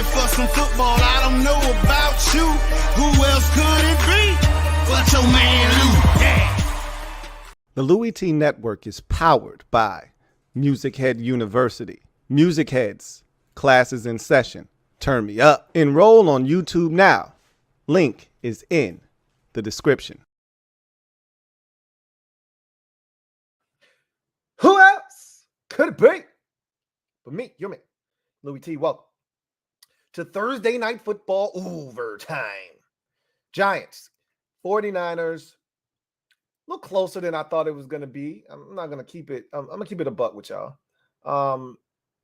ready for some football. I don't know about you. Who else could it be but your man Lou? Yeah. The LouieTeeNetwork is powered by MusicHead University. MusicHeads, classes in session. Turn me up. Enroll on YouTube now. Link is in the description. Who else could it be but me, your man, Louie T? Welcome to Thursday Night Football overtime. Giants, 49ers, a little closer than I thought it was going to be. I'm not going to keep it. I'm going to keep it a buck with y'all.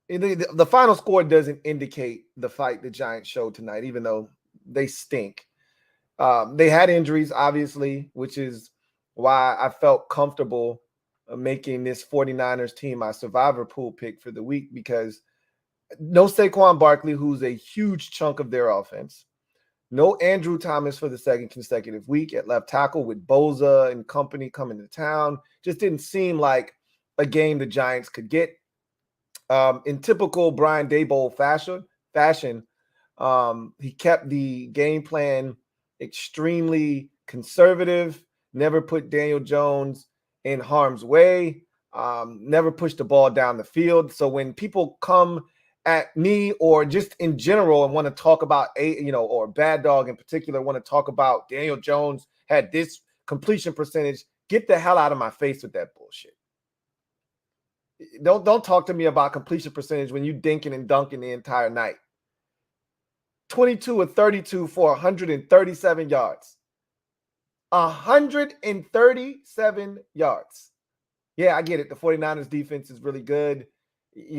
The final score doesn't indicate the fight the Giants showed tonight, even though they stink. They had injuries, obviously, which is why I felt comfortable making this 49ers team my survivor pool pick for the week, because no Saquon Barkley, who's a huge chunk of their offense. No Andrew Thomas for the second consecutive week at left tackle, with Bosa and company coming to town. Just didn't seem like a game the Giants could get. In typical Brian Daboll fashion, he kept the game plan extremely conservative, never put Daniel Jones in harm's way, never pushed the ball down the field. So when people come at me, or just in general, and want to talk about or Bad Dog in particular, want to talk about Daniel Jones had this completion percentage, get the hell out of my face with that bullshit. Don't talk to me about completion percentage when you dinking and dunking the entire night. 22 of 32 for 137 yards. 137 yards. Yeah, I get it. The 49ers defense is really good.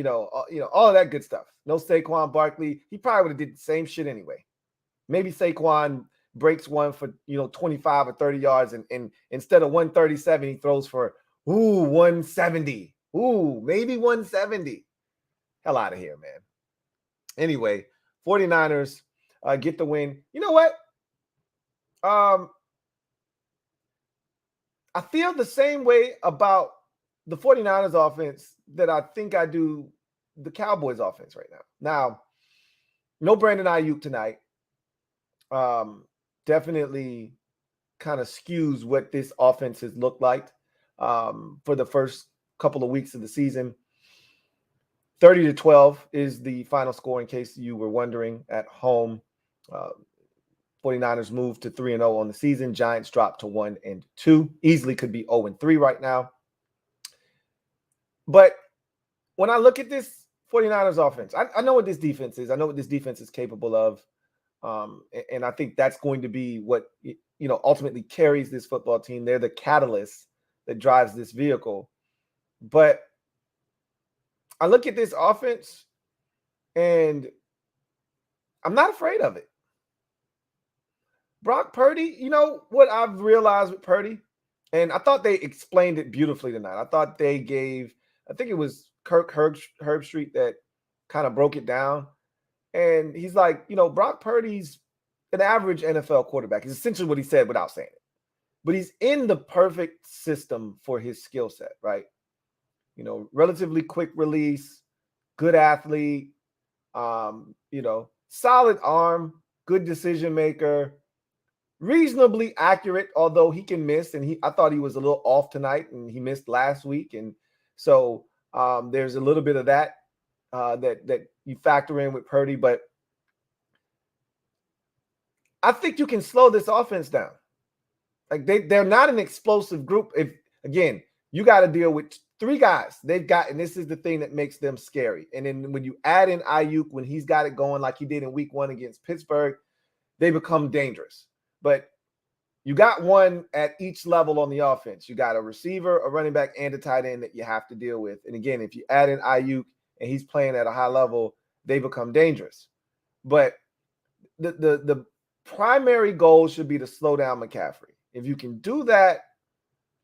All of that good stuff. No Saquon Barkley. He probably would have did the same shit anyway. Maybe Saquon breaks one for 25 or 30 yards, and instead of 137, he throws for 170. Maybe 170. Hell out of here, man. Anyway, 49ers get the win. You know what? I feel the same way about the 49ers offense that I think I do the Cowboys offense right now. Now, no Brandon Ayuk tonight. Definitely kind of skews what this offense has looked like for the first couple of weeks of the season. 30-12 is the final score, in case you were wondering at home. 49ers moved to 3-0 on the season. Giants dropped to 1-2. Easily could be 0-3 right now. But when I look at this 49ers offense, I know what this defense is. I know what this defense is capable of. And I think that's going to be what ultimately carries this football team. They're the catalyst that drives this vehicle. But I look at this offense and I'm not afraid of it. Brock Purdy, what I've realized with Purdy, and I thought they explained it beautifully tonight. I thought they gave, I think it was Kirk Herbstreit that kind of broke it down. And he's like, Brock Purdy's an average NFL quarterback. Is essentially what he said without saying it. But he's in the perfect system for his skill set, right? Relatively quick release, good athlete, solid arm, good decision maker, reasonably accurate, although he can miss. And I thought he was a little off tonight, and he missed last week. And so there's a little bit of that that you factor in with Purdy. But I think you can slow this offense down. Like they're not an explosive group. If again, you got to deal with three guys they've got, and this is the thing that makes them scary. And then when you add in Ayuk, when he's got it going like he did in week 1 against Pittsburgh, they become dangerous. But you got one at each level on the offense. You got a receiver, a running back, and a tight end that you have to deal with. And again, if you add in Ayuk and he's playing at a high level, they become dangerous. But the primary goal should be to slow down McCaffrey. If you can do that,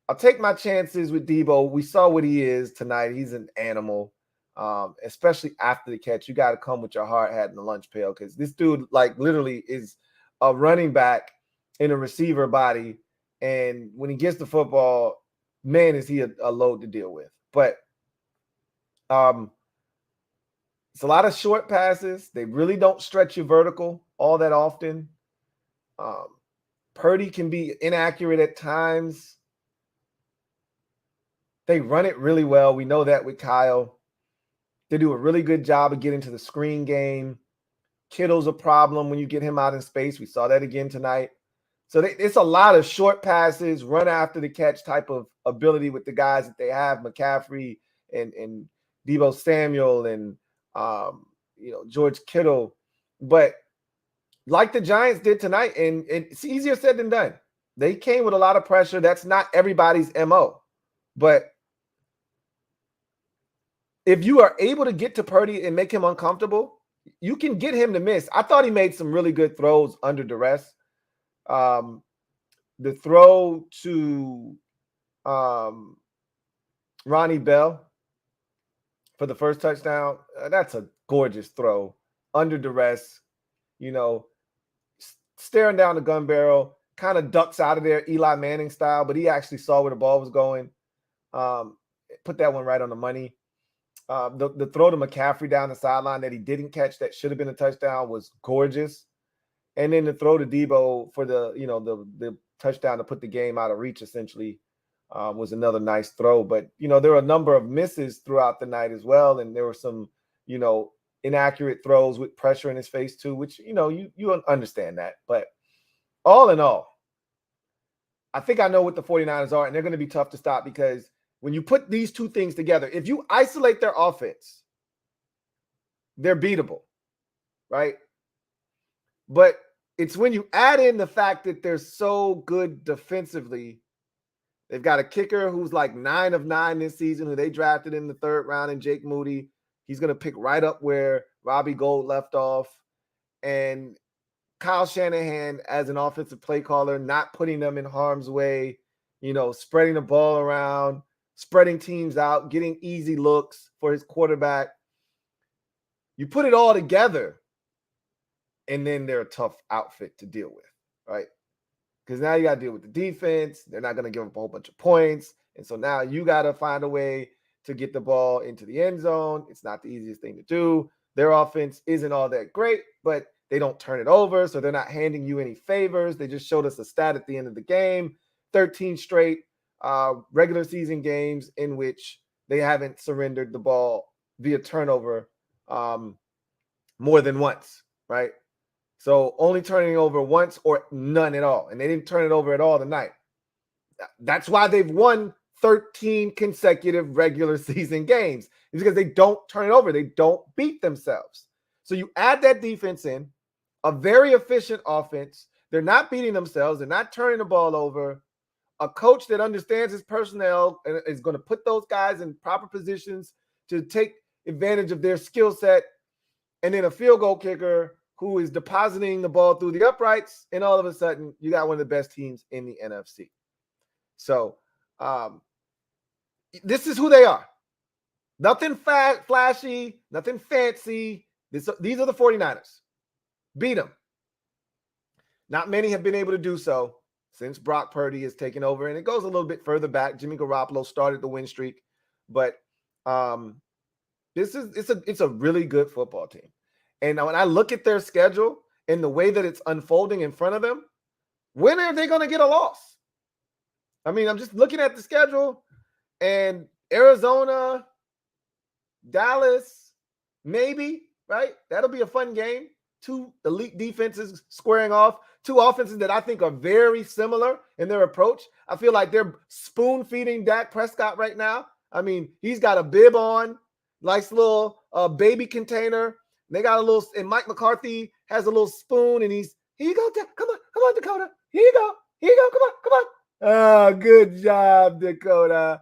I'll take my chances with Debo. We saw what he is tonight. He's an animal, especially after the catch. You got to come with your hard hat and the lunch pail, because this dude, literally is a running back in a receiver body. And when he gets the football, man, is he a load to deal with. But It's a lot of short passes. They really don't stretch you vertical all that often. Purdy can be inaccurate at times. They run it really well. We know that with Kyle. They do a really good job of getting to the screen game. Kittle's a problem when you get him out in space. We saw that again tonight. So it's a lot of short passes, run after the catch type of ability with the guys that they have, McCaffrey and Deebo Samuel and George Kittle. But like the Giants did tonight, and it's easier said than done. They came with a lot of pressure. That's not everybody's MO. But if you are able to get to Purdy and make him uncomfortable, you can get him to miss. I thought he made some really good throws under duress. The throw to Ronnie Bell for the first touchdown, that's a gorgeous throw under duress, staring down the gun barrel, kind of ducks out of there Eli Manning style, but he actually saw where the ball was going. Put that one right on the money. The throw to McCaffrey down the sideline that he didn't catch that should have been a touchdown was gorgeous. And then the throw to Deebo for the touchdown to put the game out of reach essentially was another nice throw. But, there were a number of misses throughout the night as well. And there were some, inaccurate throws with pressure in his face too, which, you understand that. But all in all, I think I know what the 49ers are, and they're going to be tough to stop because when you put these two things together, if you isolate their offense, they're beatable, right? But it's when you add in the fact that they're so good defensively. They've got a kicker who's like 9 of 9 this season, who they drafted in the 3rd round, and Jake Moody. He's going to pick right up where Robbie Gould left off. And Kyle Shanahan as an offensive play caller, not putting them in harm's way, spreading the ball around, spreading teams out, getting easy looks for his quarterback. You put it all together, and then they're a tough outfit to deal with, right? Because now you got to deal with the defense. They're not going to give up a whole bunch of points. And so now you got to find a way to get the ball into the end zone. It's not the easiest thing to do. Their offense isn't all that great, but they don't turn it over, so they're not handing you any favors. They just showed us a stat at the end of the game, 13 straight regular season games in which they haven't surrendered the ball via turnover more than once, right? So only turning over once or none at all. And they didn't turn it over at all tonight. That's why they've won 13 consecutive regular season games. It's because they don't turn it over. They don't beat themselves. So you add that defense in, a very efficient offense. They're not beating themselves. They're not turning the ball over. A coach that understands his personnel and is going to put those guys in proper positions to take advantage of their skill set. And then a field goal kicker who is depositing the ball through the uprights. And all of a sudden, you got one of the best teams in the NFC. So this is who they are. Nothing flashy, nothing fancy. These are the 49ers. Beat them. Not many have been able to do so since Brock Purdy has taken over. And it goes a little bit further back. Jimmy Garoppolo started the win streak. But it's a really good football team. And when I look at their schedule and the way that it's unfolding in front of them, when are they going to get a loss? I mean, I'm just looking at the schedule, and Arizona, Dallas, maybe, right? That'll be a fun game. 2 elite defenses squaring off, 2 offenses that I think are very similar in their approach. I feel like they're spoon-feeding Dak Prescott right now. I mean, he's got a bib on, nice little baby container. They got a little, and Mike McCarthy has a little spoon, and here you go, come on, Dakota. Here you go, come on. Oh, good job, Dakota.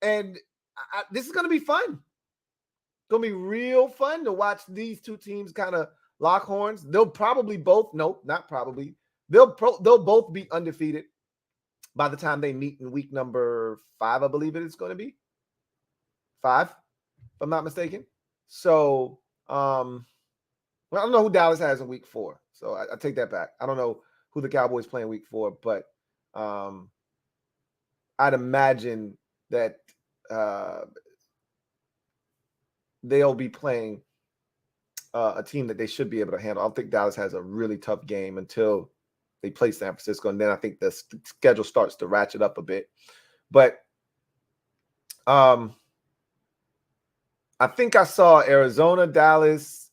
And this is going to be fun. It's going to be real fun to watch these 2 teams kind of lock horns. They'll probably both, no, not probably. They'll both be undefeated by the time they meet in week number 5, I believe it is going to be. 5, if I'm not mistaken. So, well, I don't know who Dallas has in week 4. So I take that back. I don't know who the Cowboys play in week 4, but I'd imagine that they'll be playing a team that they should be able to handle. I don't think Dallas has a really tough game until they play San Francisco, and then I think the schedule starts to ratchet up a bit. But I think I saw Arizona, Dallas,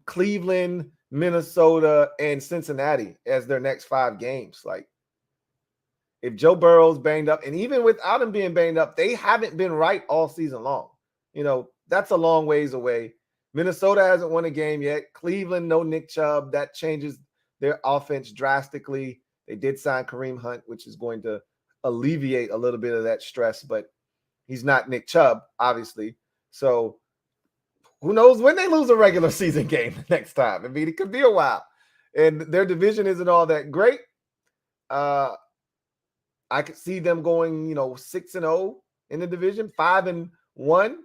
Cleveland, Minnesota, and Cincinnati as their next 5 games. Like, if Joe Burrow's banged up, and even without him being banged up, they haven't been right all season long. You know, that's a long ways away. Minnesota hasn't won a game yet. Cleveland, no Nick Chubb. That changes their offense drastically. They did sign Kareem Hunt, which is going to alleviate a little bit of that stress, but he's not Nick Chubb, obviously. So who knows when they lose a regular season game next time? I mean, it could be a while. And their division isn't all that great. I could see them going, 6-0 in the division. 5-1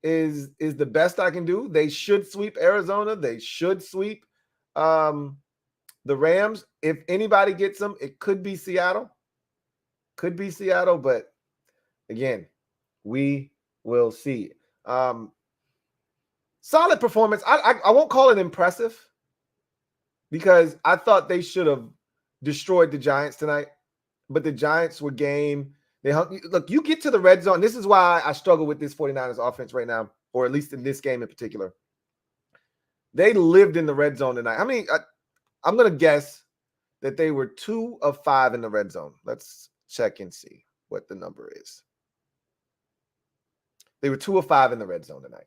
is the best I can do. They should sweep Arizona. They should sweep the Rams. If anybody gets them, it could be Seattle. But again, we will see. Solid performance. I won't call it impressive because I thought they should have destroyed the Giants tonight, but the Giants were game. They hung. Look, you get to the red zone. This is why I struggle with this 49ers offense right now, or at least in this game in particular. They lived in the red zone tonight. I'm going to guess that they were 2 of 5 in the red zone. Let's check and see what the number is. They were 2 of 5 in the red zone tonight.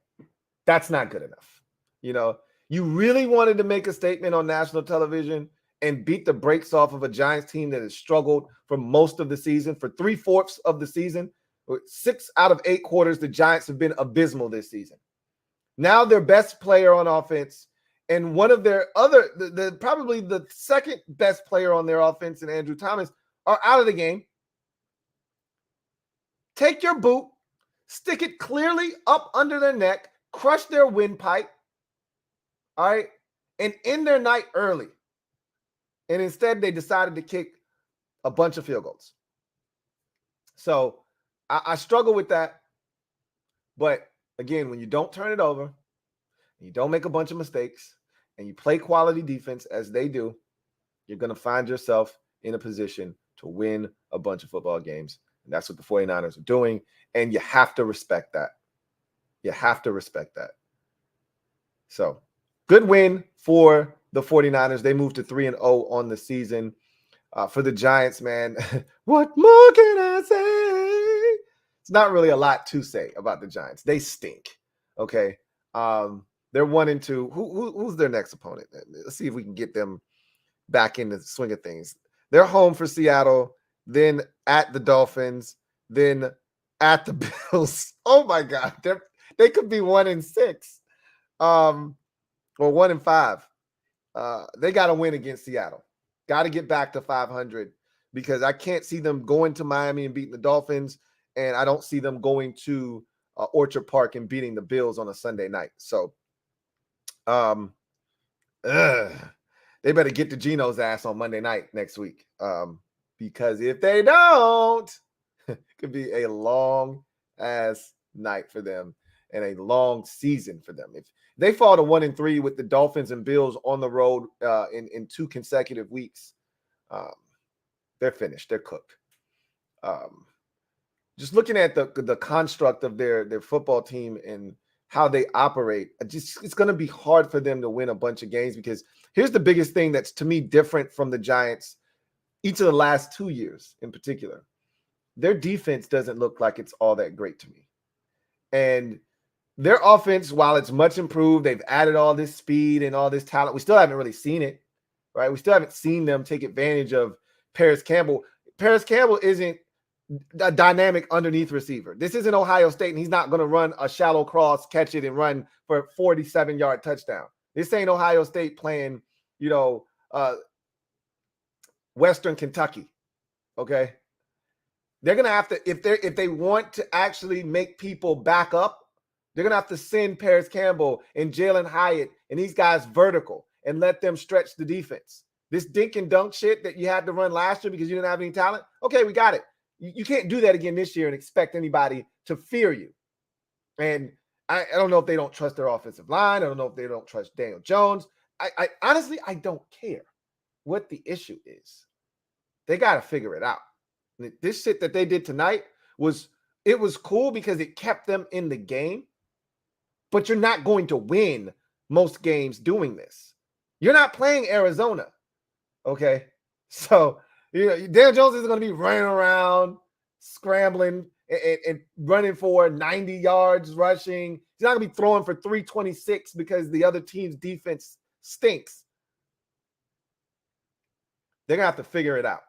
That's not good enough. You really wanted to make a statement on national television and beat the brakes off of a Giants team that has struggled for most of the season, for 3/4 of the season. 6 out of 8 quarters, the Giants have been abysmal this season. Now their best player on offense and one of their other, probably the second best player on their offense, and Andrew Thomas, are out of the game. Take your boot, stick it clearly up under their neck, crush their windpipe, all right, and end their night early. And instead, they decided to kick a bunch of field goals. So I struggle with that. But again, when you don't turn it over, you don't make a bunch of mistakes, and you play quality defense as they do, you're going to find yourself in a position to win a bunch of football games. And that's what the 49ers are doing. And you have to respect that. You have to respect that. So good win for the 49ers. They moved to 3-0 on the season. For the Giants, man, what more can I say? It's not really a lot to say about the Giants. They stink. Okay. They're 1-2. Who's their next opponent? Let's see if we can get them back in the swing of things. They're home for Seattle, then at the Dolphins, then at the Bills. Oh my God. They could be 1-6. Or 1-5. They got to win against Seattle. Got to get back to 500 because I can't see them going to Miami and beating the Dolphins, and I don't see them going to Orchard Park and beating the Bills on a Sunday night. So, they better get to Geno's ass on Monday night next week, because if they don't, it could be a long ass night for them and a long season for them. If they fall to 1-3 with the Dolphins and Bills on the road in 2 consecutive weeks, they're finished. They're cooked. Just looking at the construct of their football team and how they operate, it's going to be hard for them to win a bunch of games, because here's the biggest thing that's, to me, different from the Giants each of the last 2 years in particular. Their defense doesn't look like it's all that great to me. And their offense, while it's much improved, they've added all this speed and all this talent. We still haven't really seen it, right? We still haven't seen them take advantage of Paris Campbell. Paris Campbell isn't a dynamic underneath receiver. This isn't Ohio State, and he's not going to run a shallow cross, catch it, and run for a 47-yard touchdown. This ain't Ohio State playing, Western Kentucky, okay? They're going to have to, if they want to actually make people back up, they're going to have to send Paris Campbell and Jalen Hyatt and these guys vertical and let them stretch the defense. This dink and dunk shit that you had to run last year because you didn't have any talent, okay, we got it. You can't do that again this year and expect anybody to fear you. And I don't know if they don't trust their offensive line. I don't know if they don't trust Daniel Jones. I honestly, I don't care what the issue is. They got to figure it out. This shit that they did tonight was cool because it kept them in the game, but you're not going to win most games doing this. You're not playing Arizona, okay? So, Daniel Jones is going to be running around, scrambling, and running for 90 yards rushing. He's not going to be throwing for 326 because the other team's defense stinks. They're going to have to figure it out.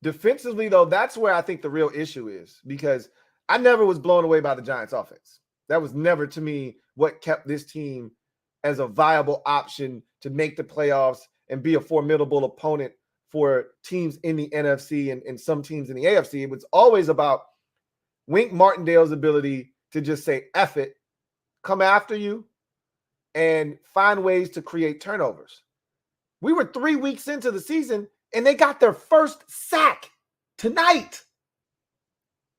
Defensively, though, that's where I think the real issue is, because I never was blown away by the Giants' offense. That was never, to me, what kept this team as a viable option to make the playoffs and be a formidable opponent for teams in the NFC and some teams in the AFC. It was always about Wink Martindale's ability to just say, F it, come after you, and find ways to create turnovers. We were 3 weeks into the season, and they got their first sack tonight.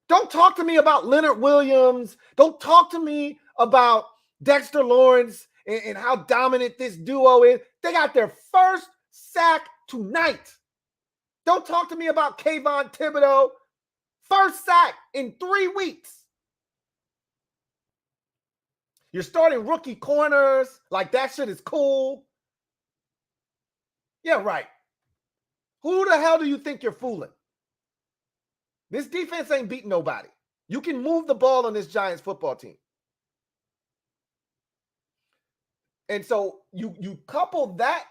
Don't talk to me about Leonard Williams. Don't talk to me about Dexter Lawrence and how dominant this duo is. They got their first sack tonight. Don't talk to me about Kayvon Thibodeau. First sack in 3 weeks. You're starting rookie corners. Like, that shit is cool. Yeah, right. Who the hell do you think you're fooling? This defense ain't beating nobody. You can move the ball on this Giants football team. And so you couple that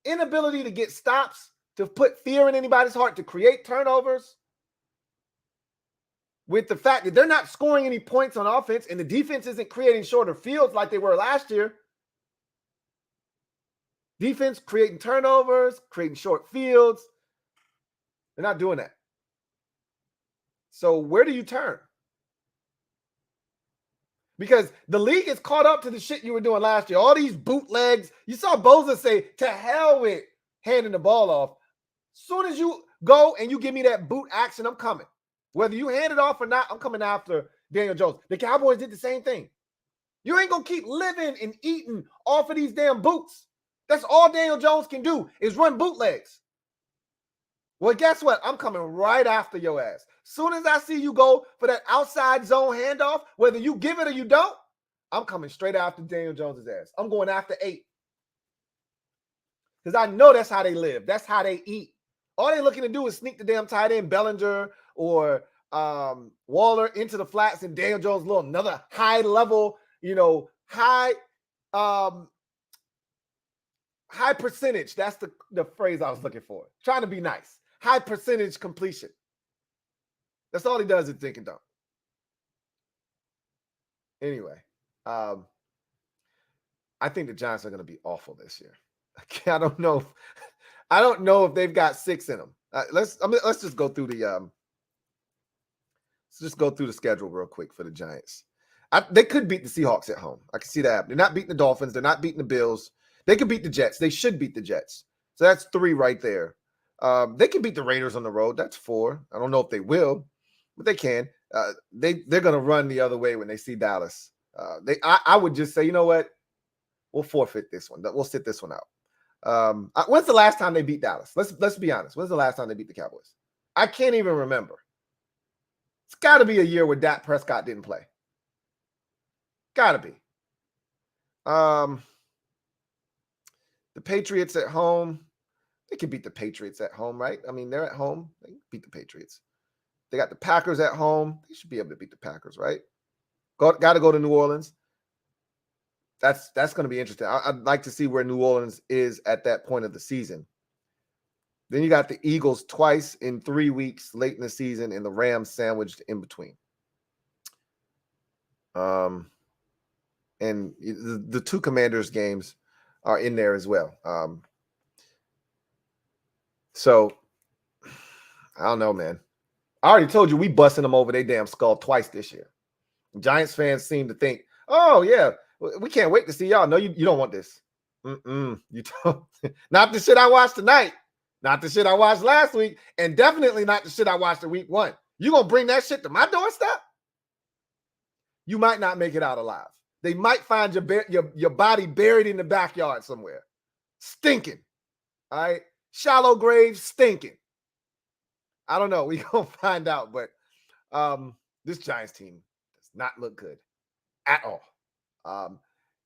inability to get stops, to put fear in anybody's heart, to create turnovers, with the fact that they're not scoring any points on offense and the defense isn't creating shorter fields like they were last year. Defense creating turnovers, creating short fields. They're not doing that. So where do you turn? Because the league is caught up to the shit you were doing last year. All these bootlegs. You saw Bosa say, to hell with handing the ball off. As soon as you go and you give me that boot action, I'm coming. Whether you hand it off or not, I'm coming after Daniel Jones. The Cowboys did the same thing. You ain't going to keep living and eating off of these damn boots. That's all Daniel Jones can do is run bootlegs. Well, guess what? I'm coming right after your ass. Soon as I see you go for that outside zone handoff, whether you give it or you don't, I'm coming straight after Daniel Jones' ass. I'm going after 8. Because I know that's how they live. That's how they eat. All they're looking to do is sneak the damn tight end Bellinger or Waller into the flats, and Daniel Jones little another high level, high percentage. That's the phrase I was looking for. Trying to be nice. High percentage completion. That's all he does is think and dump. Anyway, I think the Giants are going to be awful this year. I don't know if they've got 6 in them. Let's just go through the schedule real quick for the Giants. They could beat the Seahawks at home. I can see that happening. They're not beating the Dolphins. They're not beating the Bills. They could beat the Jets. They should beat the Jets. So that's 3 right there. They can beat the Raiders on the road. That's 4. I don't know if they will, but they can. They're going to run the other way when they see Dallas. I would just say, you know what? We'll forfeit this one. We'll sit this one out. When's the last time they beat Dallas? Let's be honest. When's the last time they beat the Cowboys? I can't even remember. It's got to be a year where Dak Prescott didn't play. Got to be. The Patriots at home. They can beat the Patriots at home, right? I mean, they're at home. They can beat the Patriots. They got the Packers at home. They should be able to beat the Packers, right? Got to go to New Orleans. That's going to be interesting. I'd like to see where New Orleans is at that point of the season. Then you got the Eagles twice in 3 weeks late in the season, and the Rams sandwiched in between. And the 2 Commanders games are in there as well. So I don't know, man. I already told you we busting them over their damn skull twice this year. Giants fans seem to think, oh yeah, we can't wait to see y'all. No, you don't want this. You don't. Not the shit I watched tonight. Not the shit I watched last week, and definitely not the shit I watched in week 1. You gonna bring that shit to my doorstep? you might not make it out alive. They might find your body buried in the backyard somewhere, stinking. All right, shallow grave, stinking. I don't know. We gonna find out, but this Giants team does not look good at all.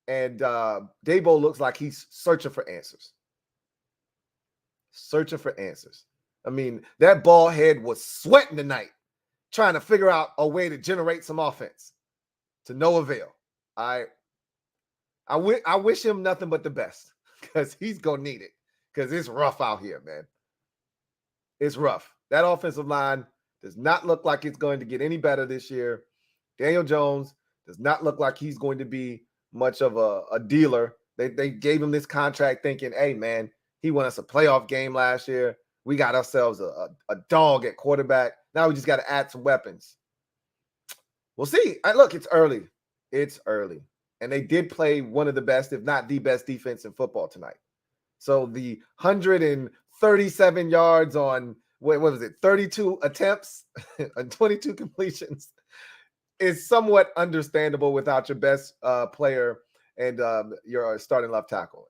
And Dabo looks like he's searching for answers. Searching for answers. I mean, that bald head was sweating tonight, trying to figure out a way to generate some offense. To no avail. I wish him nothing but the best because he's gonna need it because it's rough out here, man. It's rough. That offensive line does not look like it's going to get any better this year. Daniel Jones does not look like he's going to be much of a dealer. They gave him this contract thinking, hey, man, he won us a playoff game last year. We got ourselves a dog at quarterback. Now we just got to add some weapons. We'll see. Look, it's early. It's early. And they did play one of the best, if not the best defense in football tonight. So the 137 yards on, what was it, 32 attempts and 22 completions is somewhat understandable without your best player and your starting left tackle.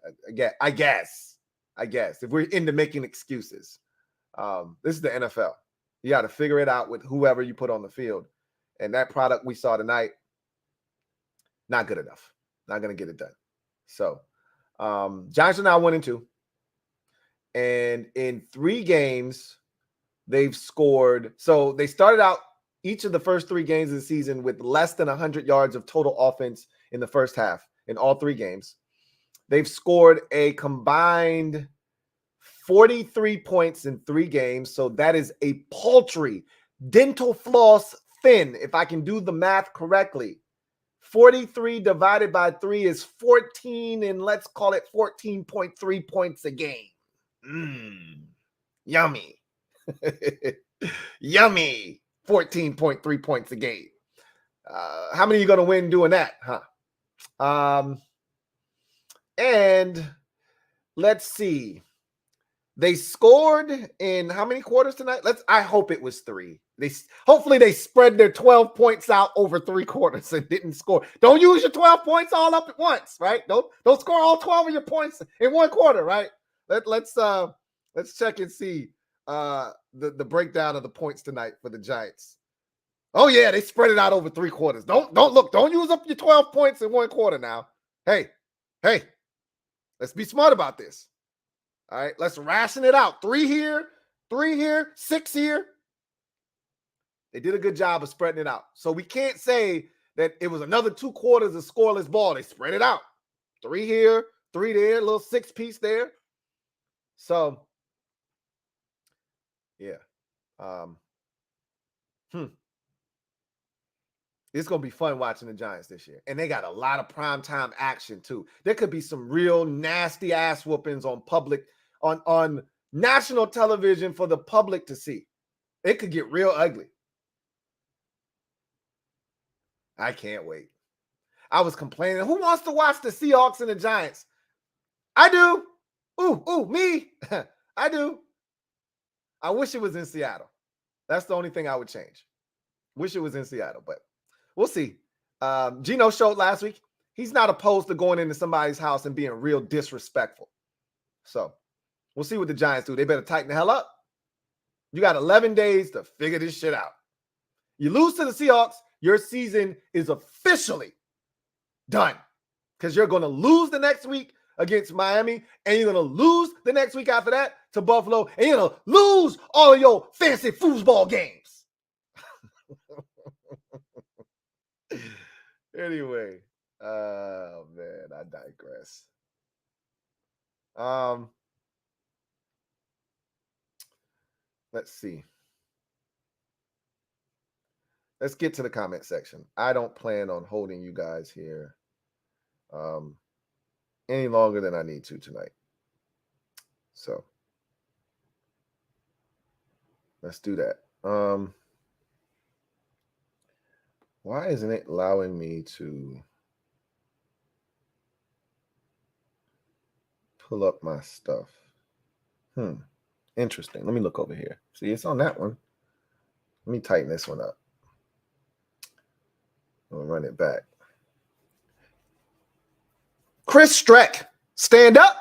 I guess. If we're into making excuses. This is the NFL. You got to figure it out with whoever you put on the field. And that product we saw tonight, not good enough. Not going to get it done. So, Giants are now 1-2. And in 3 games, they've scored. So they started out each of the first 3 games of the season with less than 100 yards of total offense in the first half in all 3 games. They've scored a combined 43 points in 3 games. So that is a paltry, dental floss thin, if I can do the math correctly. 43 divided by 3 is 14, and let's call it 14.3 points a game. Yummy. Yummy. 14.3 points a game. How many are you going to win doing that, huh? And let's see. They scored in how many quarters tonight? I hope it was 3. Hopefully they spread their 12 points out over 3 quarters and didn't score. Don't use your 12 points all up at once, right? Don't score all 12 of your points in 1 quarter, right? Let's check and see the breakdown of the points tonight for the Giants. Oh yeah, they spread it out over 3 quarters. Don't use up your 12 points in 1 quarter now. Hey, let's be smart about this. All right, let's ration it out. 3 here, 6 here. They did a good job of spreading it out. So we can't say that it was another 2 quarters of scoreless ball. They spread it out. 3 here, 3 there, a little 6-piece there. So, yeah. It's going to be fun watching the Giants this year. And they got a lot of primetime action, too. There could be some real nasty ass whoopings on national television for the public to see. It could get real ugly. I can't wait. I was complaining. Who wants to watch the Seahawks and the Giants? I do. Ooh, me. I do. I wish it was in Seattle. That's the only thing I would change. Wish it was in Seattle, but we'll see. Gino showed last week. He's not opposed to going into somebody's house and being real disrespectful. So we'll see what the Giants do. They better tighten the hell up. You got 11 days to figure this shit out. You lose to the Seahawks, your season is officially done because you're going to lose the next week against Miami, and you're going to lose the next week after that to Buffalo, and you're going to lose all of your fancy foosball games. Anyway, oh man, I digress. Let's see. Let's get to the comment section. I don't plan on holding you guys here any longer than I need to tonight. So let's do that. Why isn't it allowing me to pull up my stuff? Interesting. Let me look over here. See, it's on that one. Let me tighten this one up. I'll run it back. Chris Streck, stand up.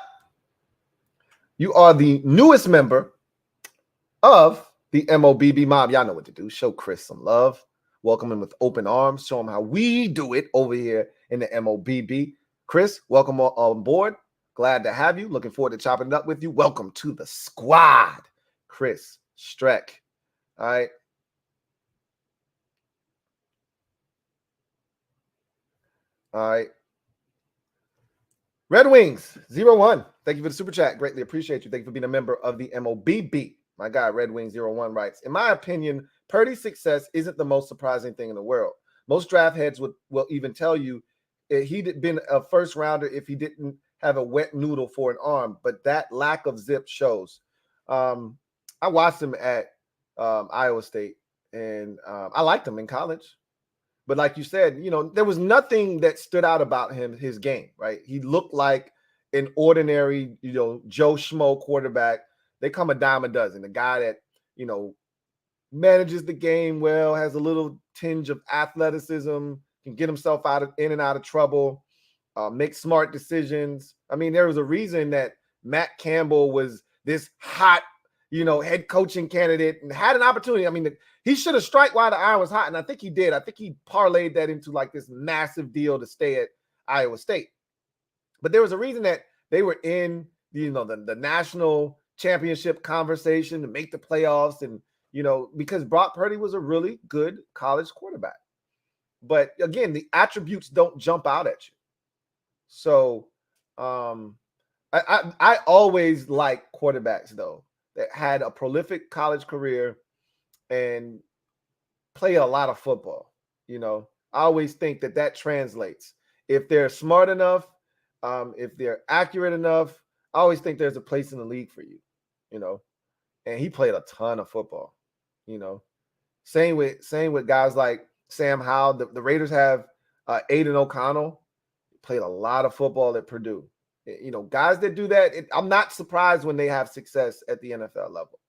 You are the newest member of the MOBB mob. Y'all know what to do. Show Chris some love. Welcome him with open arms. Show him how we do it over here in the MOBB. Chris, welcome on board. Glad to have you. Looking forward to chopping it up with you. Welcome to the squad, Chris Streck. All right. All right. Red Wings 01. Thank you for the super chat. Greatly appreciate you. Thank you for being a member of the MOBB. My guy, Red Wings 01 writes, in my opinion, Purdy's success isn't the most surprising thing in the world. Most draft heads will even tell you he'd been a first rounder if he didn't have a wet noodle for an arm, but that lack of zip shows. I watched him at Iowa State, and I liked him in college. But like you said, you know, there was nothing that stood out about him, his game, right? He looked like an ordinary, you know, Joe Schmo quarterback. They come a dime a dozen. A guy that, you know, manages the game well, has a little tinge of athleticism, can get himself in and out of trouble, make smart decisions. I mean, there was a reason that Matt Campbell was this hot, you know, head coaching candidate and had an opportunity. I mean, he should have struck while the iron was hot, and I think he did. I think he parlayed that into like this massive deal to stay at Iowa State. But there was a reason that they were in, you know, the national championship conversation to make the playoffs, and, you know, because Brock Purdy was a really good college quarterback. But again, the attributes don't jump out at you. So I always like quarterbacks, though, that had a prolific college career and play a lot of football. You know, I always think that translates. If they're smart enough, if they're accurate enough, I always think there's a place in the league for you, you know. And he played a ton of football, you know. Same with guys like Sam Howell. The Raiders have Aiden O'Connell, played a lot of football at Purdue. You know, guys that do that, I'm not surprised when they have success at the NFL level.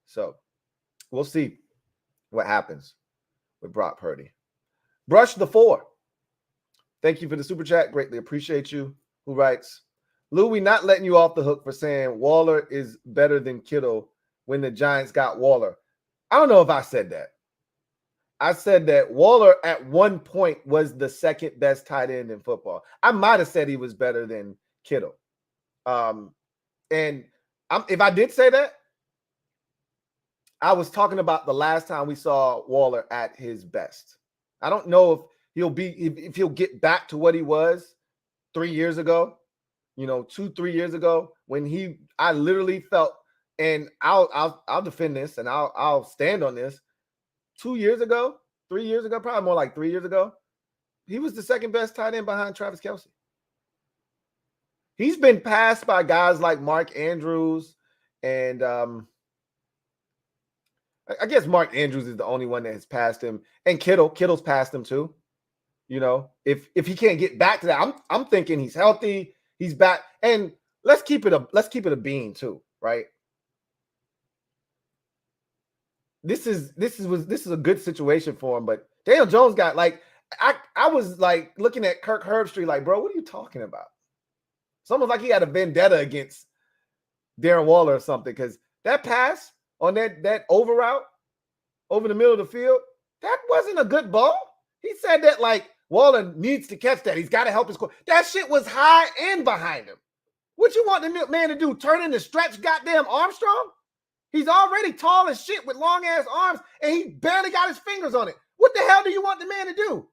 So we'll see what happens with Brock Purdy. Brush the 4. Thank you for the super chat. Greatly appreciate you. Who writes, Louie, not letting you off the hook for saying Waller is better than Kittle when the Giants got Waller. I don't know if I said that. I said that Waller at one point was the second best tight end in football. I might have said he was better than Kittle. If I did say that, I was talking about the last time we saw Waller at his best. I don't know if he'll get back to what he was 3 years ago, you know, 2-3 years ago, when I literally felt, and I'll defend this and I'll stand on this. 2 years ago, 3 years ago, probably more like 3 years ago, he was the second best tight end behind Travis Kelce. He's been passed by guys like Mark Andrews, and I guess Mark Andrews is the only one that has passed him, and Kittle's passed him too. You know, if he can't get back to that, I'm thinking he's healthy, he's back, and let's keep it a bean too, right? This is a good situation for him, but Daniel Jones got, like, I was like looking at Kirk Herbstreit like, bro, what are you talking about? It's almost like he had a vendetta against Darren Waller or something, because that pass on that over route over the middle of the field, that wasn't a good ball. He said that like Waller needs to catch that. He's got to help his score. That shit was high and behind him. What you want the man to do? Turn in the stretch goddamn Armstrong? He's already tall as shit with long ass arms, and he barely got his fingers on it. What the hell do you want the man to do?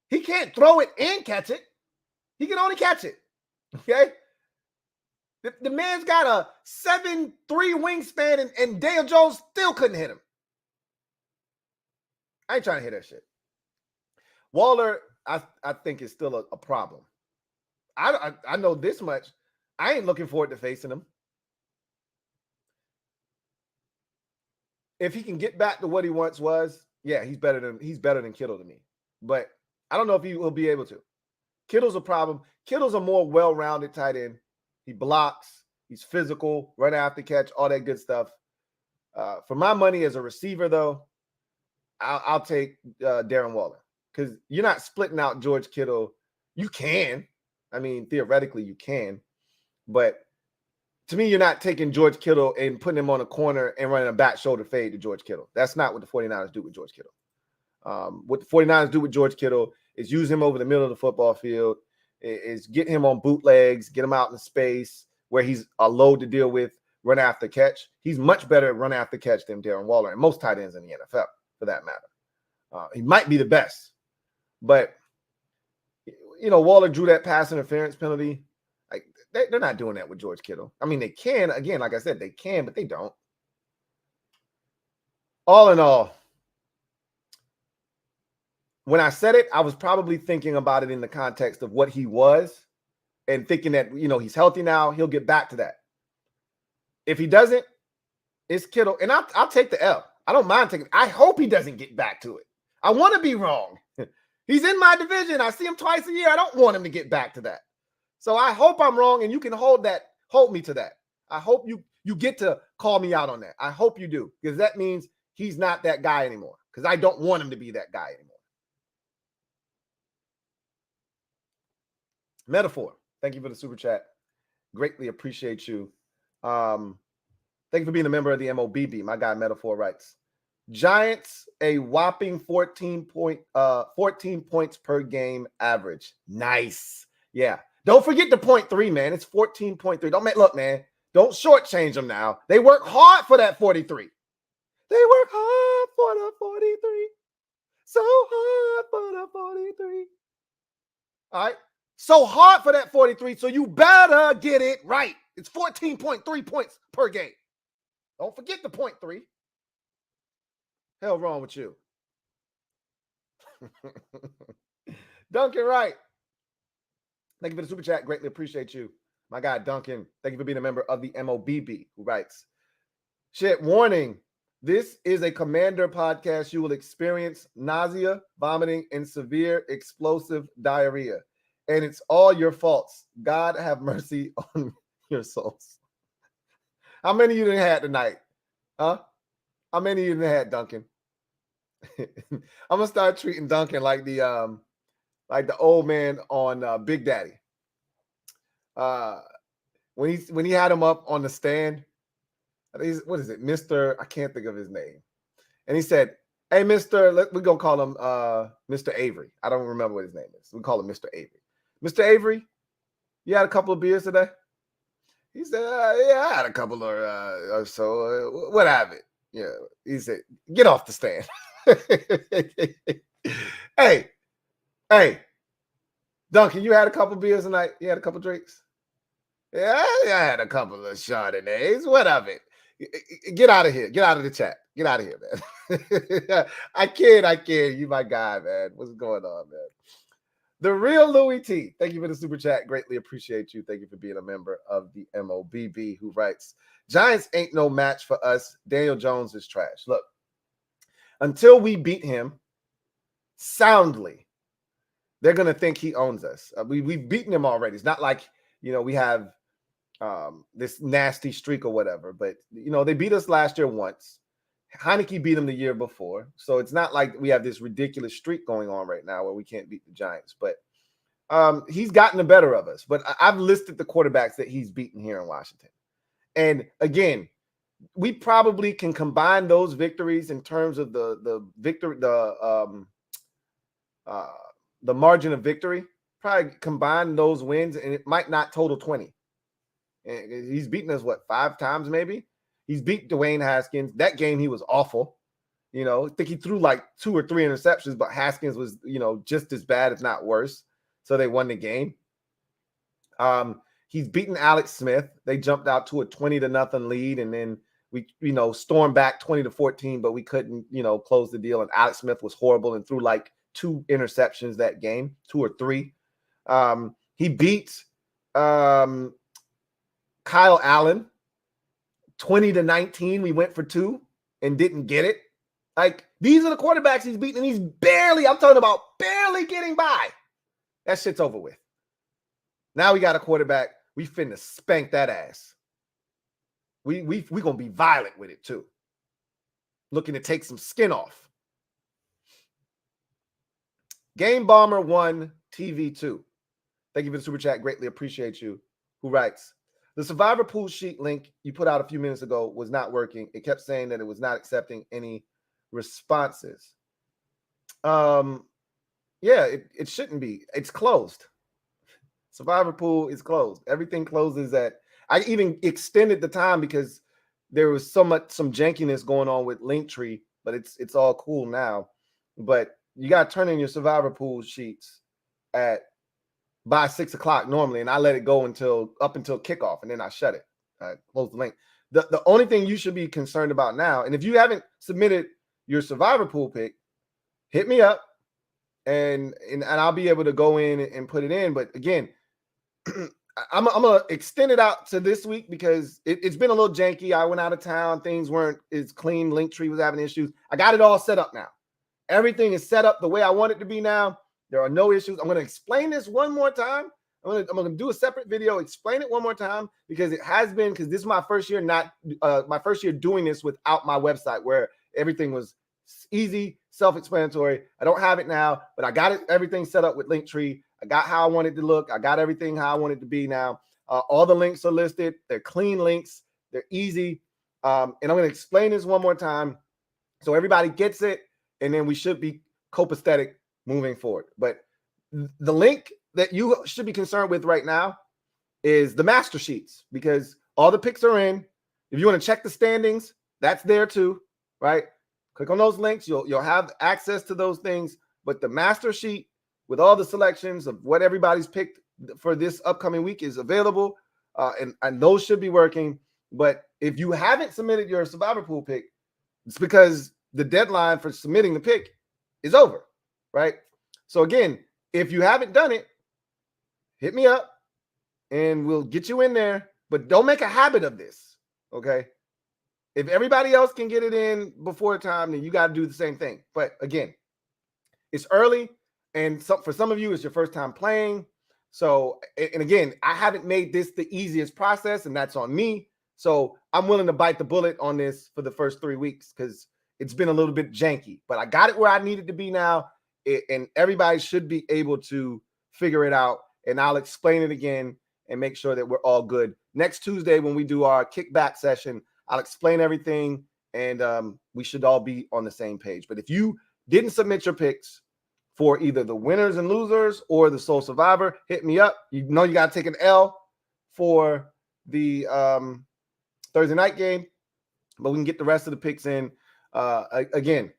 He can't throw it and catch it. He can only catch it. Okay? The man's got a 7'3" wingspan, and Daniel Jones still couldn't hit him. I ain't trying to hit that shit. Waller, I think, is still a problem. I know this much. I ain't looking forward to facing him. If he can get back to what he once was, yeah, he's better than Kittle to me. But I don't know if he will be able to. Kittle's a problem. Kittle's a more well-rounded tight end. He blocks. He's physical, run after catch, all that good stuff. For my money as a receiver, though, I'll take Darren Waller, because you're not splitting out George Kittle. You can. I mean, theoretically, you can. But to me, you're not taking George Kittle and putting him on a corner and running a back shoulder fade to George Kittle. That's not what the 49ers do with George Kittle. What the 49ers do with George Kittle is use him over the middle of the football field, is get him on bootlegs, get him out in space where he's a load to deal with, run after catch. He's much better at run after catch than Darren Waller and most tight ends in the NFL, for that matter. He might be the best, but Waller drew that pass interference penalty. Like, they're not doing that with George Kittle. I mean, they can, again, like I said, they can, but they don't. All in all, when I said it, I was probably thinking about it in the context of what he was and thinking that, he's healthy now. He'll get back to that. If he doesn't, it's Kittle. And I'll take the L. I don't mind taking it. I hope he doesn't get back to it. I want to be wrong. He's in my division. I see him twice a year. I don't want him to get back to that. So I hope I'm wrong, and you can hold me to that. I hope you get to call me out on that. I hope you do, because that means he's not that guy anymore, because I don't want him to be that guy anymore. Metaphor, thank you for the super chat. Greatly appreciate you. Thank you for being a member of the MOBB. My guy Metaphor writes, Giants a whopping 14 points per game average. Nice. Yeah. Don't forget the 0.3, man. It's 14.3. Look, man. Don't shortchange them now. They work hard for that 43. They work hard for the 43. So hard for the 43. All right. So hard for that 43. So you better get it right. It's 14.3 points per game. Don't forget the 0.3. Hell wrong with you. Duncan Wright. Thank you for the super chat. Greatly appreciate you. My guy, Duncan. Thank you for being a member of the MOBB, who writes, shit, warning. This is a Commander podcast. You will experience nausea, vomiting, and severe explosive diarrhea. And it's all your faults. God have mercy on your souls. How many of you done had tonight? Huh? How many of you done had, Duncan? I'm gonna start treating Duncan like the old man on Big Daddy. When he had him up on the stand, what is it, Mr. I can't think of his name, and he said, "Hey, Mr. We're gonna call him Mr. Avery. I don't remember what his name is. We call him Mr. Avery. Mr. Avery, you had a couple of beers today?" He said, "Yeah, I had a couple or so. What have it?" Yeah. He said, "Get off the stand." Hey, Duncan, you had a couple beers tonight? You had a couple drinks? Yeah, I had a couple of Chardonnays. What of it? Get out of here. Get out of the chat. Get out of here, man. I kid. You my guy, man. What's going on, man? The real Louie T. Thank you for the super chat. Greatly appreciate you. Thank you for being a member of the MOBB, who writes, Giants ain't no match for us. Daniel Jones is trash. Look, until we beat him soundly, they're going to think he owns us. We've beaten him already. It's not like, we have this nasty streak or whatever, but, they beat us last year once. Heineke beat him the year before. So it's not like we have this ridiculous streak going on right now where we can't beat the Giants, but he's gotten the better of us. But I've listed the quarterbacks that he's beaten here in Washington. And again, we probably can combine those victories in terms of the margin of victory. Probably combine those wins, and it might not total 20. And he's beaten us, 5 times maybe? He's beat Dwayne Haskins. That game, he was awful. I think he threw like 2 or 3 interceptions, but Haskins was, just as bad, if not worse. So they won the game. He's beaten Alex Smith. They jumped out to a 20-0 lead, and then we, stormed back 20-14, but we couldn't, close the deal. And Alex Smith was horrible and threw like 2 interceptions that game, 2 or 3. He beat Kyle Allen 20-19. We went for 2 and didn't get it. Like, these are the quarterbacks he's beaten, and he's I'm talking about barely getting by. That shit's over with. Now we got a quarterback. We finna spank that ass. We gonna be violent with it too. Looking to take some skin off. Game Bomber 1 TV2. Thank you for the super chat. Greatly appreciate you. Who writes, the survivor pool sheet link you put out a few minutes ago was not working. It kept saying that it was not accepting any responses. Yeah, it shouldn't be. It's closed. Survivor pool is closed. Everything closes at, I even extended the time because there was some jankiness going on with Linktree, but it's all cool now. But you got to turn in your survivor pool sheets by 6 o'clock normally, and I let it go up until kickoff, and then I shut it. I close the link. The only thing you should be concerned about now, and if you haven't submitted your survivor pool pick, hit me up, and I'll be able to go in and put it in. But again, I'm gonna extend it out to this week because it's been a little janky. I went out of town. Things weren't as clean. Linktree was having issues. I got it all set up now. Everything is set up the way I want it to be now. There are no issues. I'm going to explain this one more time. I'm going to do a separate video, explain it one more time, because it has been, because this is my first year, my first year doing this without my website where everything was easy, self-explanatory. I don't have it now, but I got everything set up with Linktree. I got how I want it to look. I got everything how I want it to be now. All the links are listed. They're clean links. They're easy. And I'm going to explain this one more time so everybody gets it, and then we should be copacetic moving forward. But the link that you should be concerned with right now is the master sheets, because all the picks are in. If you want to check the standings, that's there too, right? Click on those links. You'll have access to those things. But the master sheet with all the selections of what everybody's picked for this upcoming week is available, and those should be working. But if you haven't submitted your survivor pool pick, it's because the deadline for submitting the pick is over, right? So again, if you haven't done it, hit me up and we'll get you in there. But don't make a habit of this, okay? If everybody else can get it in before time, then you got to do the same thing. But again, it's early, and for some of you, it's your first time playing. So, and again, I haven't made this the easiest process, and that's on me. So I'm willing to bite the bullet on this for the first 3 weeks because it's been a little bit janky. But I got it where I need it to be now, and everybody should be able to figure it out. And I'll explain it again and make sure that we're all good. Next Tuesday, when we do our kickback session, I'll explain everything, and we should all be on the same page. But if you didn't submit your picks for either the winners and losers or the sole survivor, hit me up. You know you got to take an L for the Thursday night game, but we can get the rest of the picks in. Again,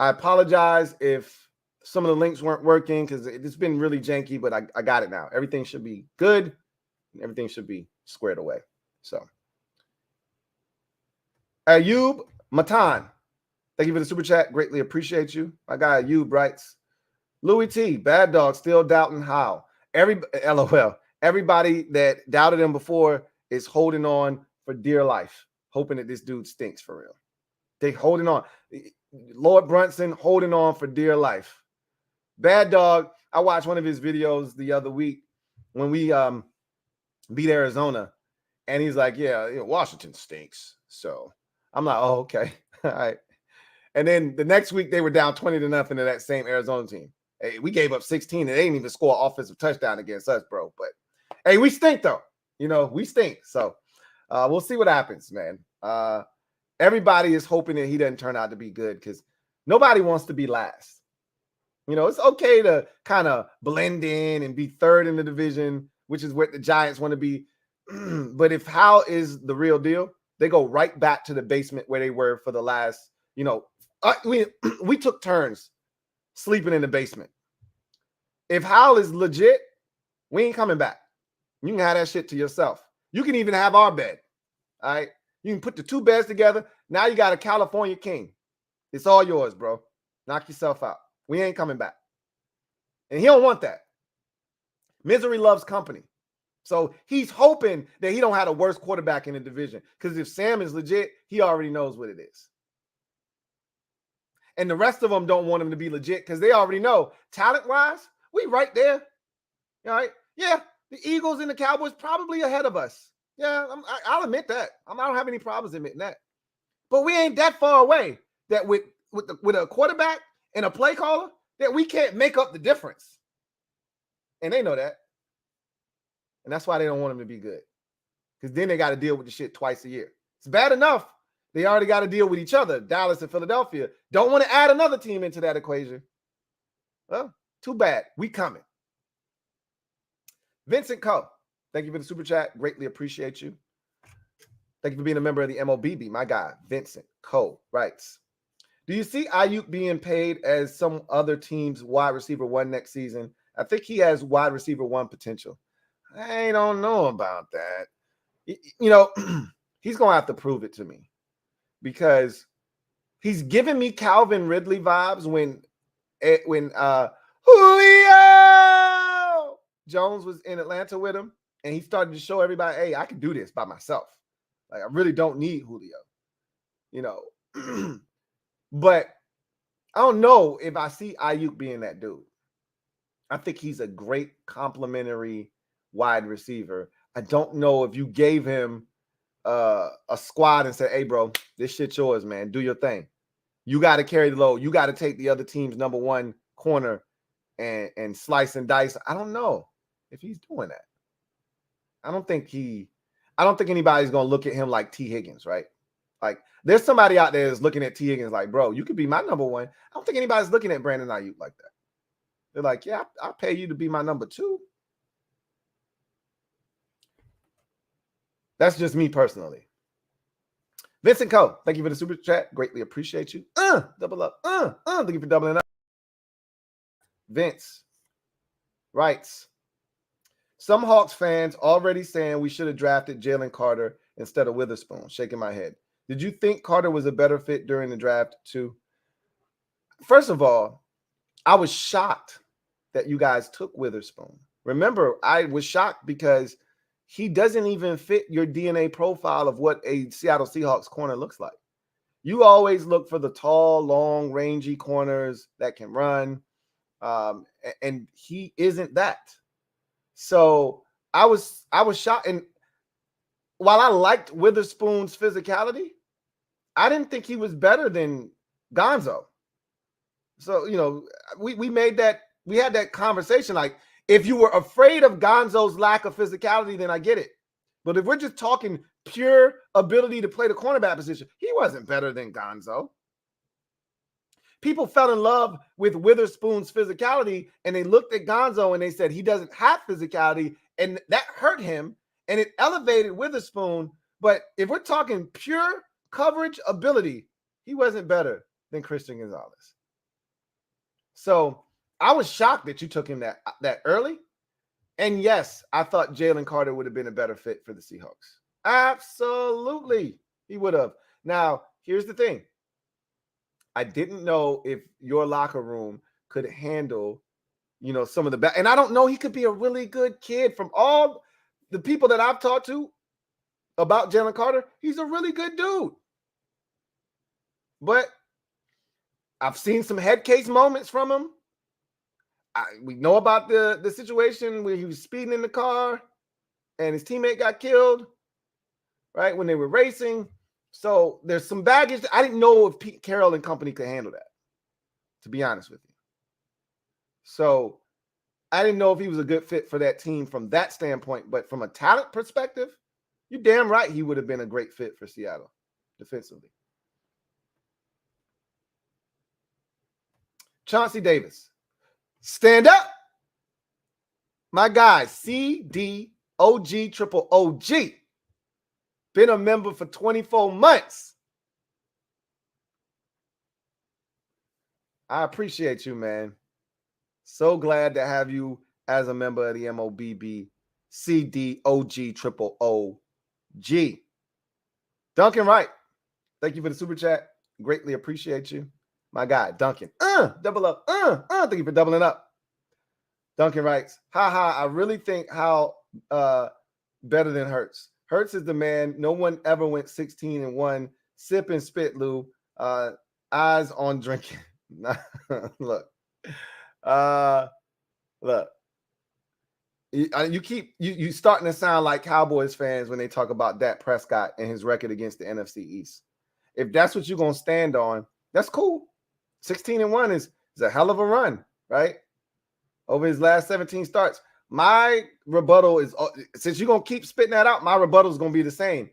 I apologize if some of the links weren't working because it's been really janky, but I got it now. Everything should be good. And everything should be squared away. So, Ayub Matan, thank you for the super chat. Greatly appreciate you. My guy Ayub writes, Louie T, bad dog, still doubting how. LOL. Everybody that doubted him before is holding on for dear life, hoping that this dude stinks for real. They holding on. Lord Brunson holding on for dear life. Bad dog, I watched one of his videos the other week when we beat Arizona, and he's like, yeah, Washington stinks. So I'm like, oh, okay. All right. And then the next week they were down 20-0 to that same Arizona team. Hey, we gave up 16 and they didn't even score an offensive touchdown against us, bro. But hey, we stink though. We stink. So we'll see what happens, man. Everybody is hoping that he doesn't turn out to be good because nobody wants to be last. It's okay to kind of blend in and be third in the division, which is what the Giants want to be. But if Hal is the real deal, they go right back to the basement where they were for the last, we took turns sleeping in the basement. If Hal is legit, we ain't coming back. You can have that shit to yourself. You can even have our bed. All right. You can put the two beds together. Now you got a California king. It's all yours, bro. Knock yourself out. We ain't coming back. And he don't want that. Misery loves company. So he's hoping that he don't have the worst quarterback in the division. Because if Sam is legit, he already knows what it is. And the rest of them don't want him to be legit because they already know talent-wise, we right there. All right. Yeah, the Eagles and the Cowboys probably ahead of us. Yeah, I'll admit that. I don't have any problems admitting that. But we ain't that far away that with a quarterback and a play caller that we can't make up the difference. And they know that. And that's why they don't want him to be good. Because then they got to deal with the shit twice a year. It's bad enough. They already got to deal with each other, Dallas and Philadelphia. Don't want to add another team into that equation. Well, too bad. We coming. Vincent Coe, thank you for the super chat. Greatly appreciate you. Thank you for being a member of the MOBB. My guy, Vincent Coe, writes, do you see Ayuk being paid as some other team's wide receiver one next season? I think he has wide receiver one potential. I don't know about that. You know, he's going to have to prove it to me because he's giving me Calvin Ridley vibes when Julio Jones was in Atlanta with him and he started to show everybody, hey, I can do this by myself. Like, I really don't need Julio, you know. But I don't know if I see Ayuk being that dude. I think he's a great complimentary wide receiver. I don't know if you gave him a squad and said, hey, bro, this shit's yours, man. Do your thing. You got to carry the load. You got to take the other team's number one corner and slice and dice. I don't know if he's doing that. I don't think anybody's going to look at him like T. Higgins, right? Like, there's somebody out there that's looking at T. Higgins like, bro, you could be my number one. I don't think anybody's looking at Brandon Ayuk like that. They're like, yeah, I'll pay you to be my number two. That's just me personally. Vincent Coe, thank you for the super chat. Greatly appreciate you. Double up. Thank you for doubling up. Vince writes, some Hawks fans already saying we should have drafted Jalen Carter instead of Witherspoon. Shaking my head. Did you think Carter was a better fit during the draft too? First of all, I was shocked that you guys took Witherspoon. Remember, I was shocked because he doesn't even fit your DNA profile of what a Seattle Seahawks corner looks like. You always look for the tall, long, rangy corners that can run, and he isn't that. So I was shocked. And while I liked Witherspoon's physicality, I didn't think he was better than Gonzo. So, you know, we had that conversation. Like, if you were afraid of Gonzo's lack of physicality, then I get it. But if we're just talking pure ability to play the cornerback position, he wasn't better than Gonzo. People fell in love with Witherspoon's physicality, and they looked at Gonzo and they said he doesn't have physicality, and that hurt him, and it elevated Witherspoon. But if we're talking pure coverage ability, he wasn't better than Christian Gonzalez. So I was shocked that you took him that early. And yes, I thought Jalen Carter would have been a better fit for the Seahawks. Absolutely, he would have. Now, here's the thing. I didn't know if your locker room could handle, you know, some of the and I don't know, he could be a really good kid. From all the people that I've talked to about Jalen Carter, he's a really good dude. But I've seen some head case moments from him. We know about the situation where he was speeding in the car and his teammate got killed, right, when they were racing. So there's some baggage. I didn't know if Pete Carroll and company could handle that, to be honest with you. So I didn't know if he was a good fit for that team from that standpoint. But from a talent perspective, you're damn right he would have been a great fit for Seattle defensively. Chauncey Davis. Stand up. My guy, CDOG triple OG. Been a member for 24 months. I appreciate you, man. So glad to have you as a member of the MOBB CDOG triple OG. Duncan Wright, thank you for the super chat. Greatly appreciate you. My guy, Duncan. Double up. Thank you for doubling up. Duncan writes, haha, I really think how better than Hurts. Hurts is the man. No one ever went 16-1. Sip and spit, Lou. Eyes on drinking. Look. Look. You starting to sound like Cowboys fans when they talk about Dak Prescott and his record against the NFC East. If that's what you're going to stand on, that's cool. 16-1 is a hell of a run. right? Over his last 17 starts. My rebuttal is, since you're going to keep spitting that out, my rebuttal is going to be the same.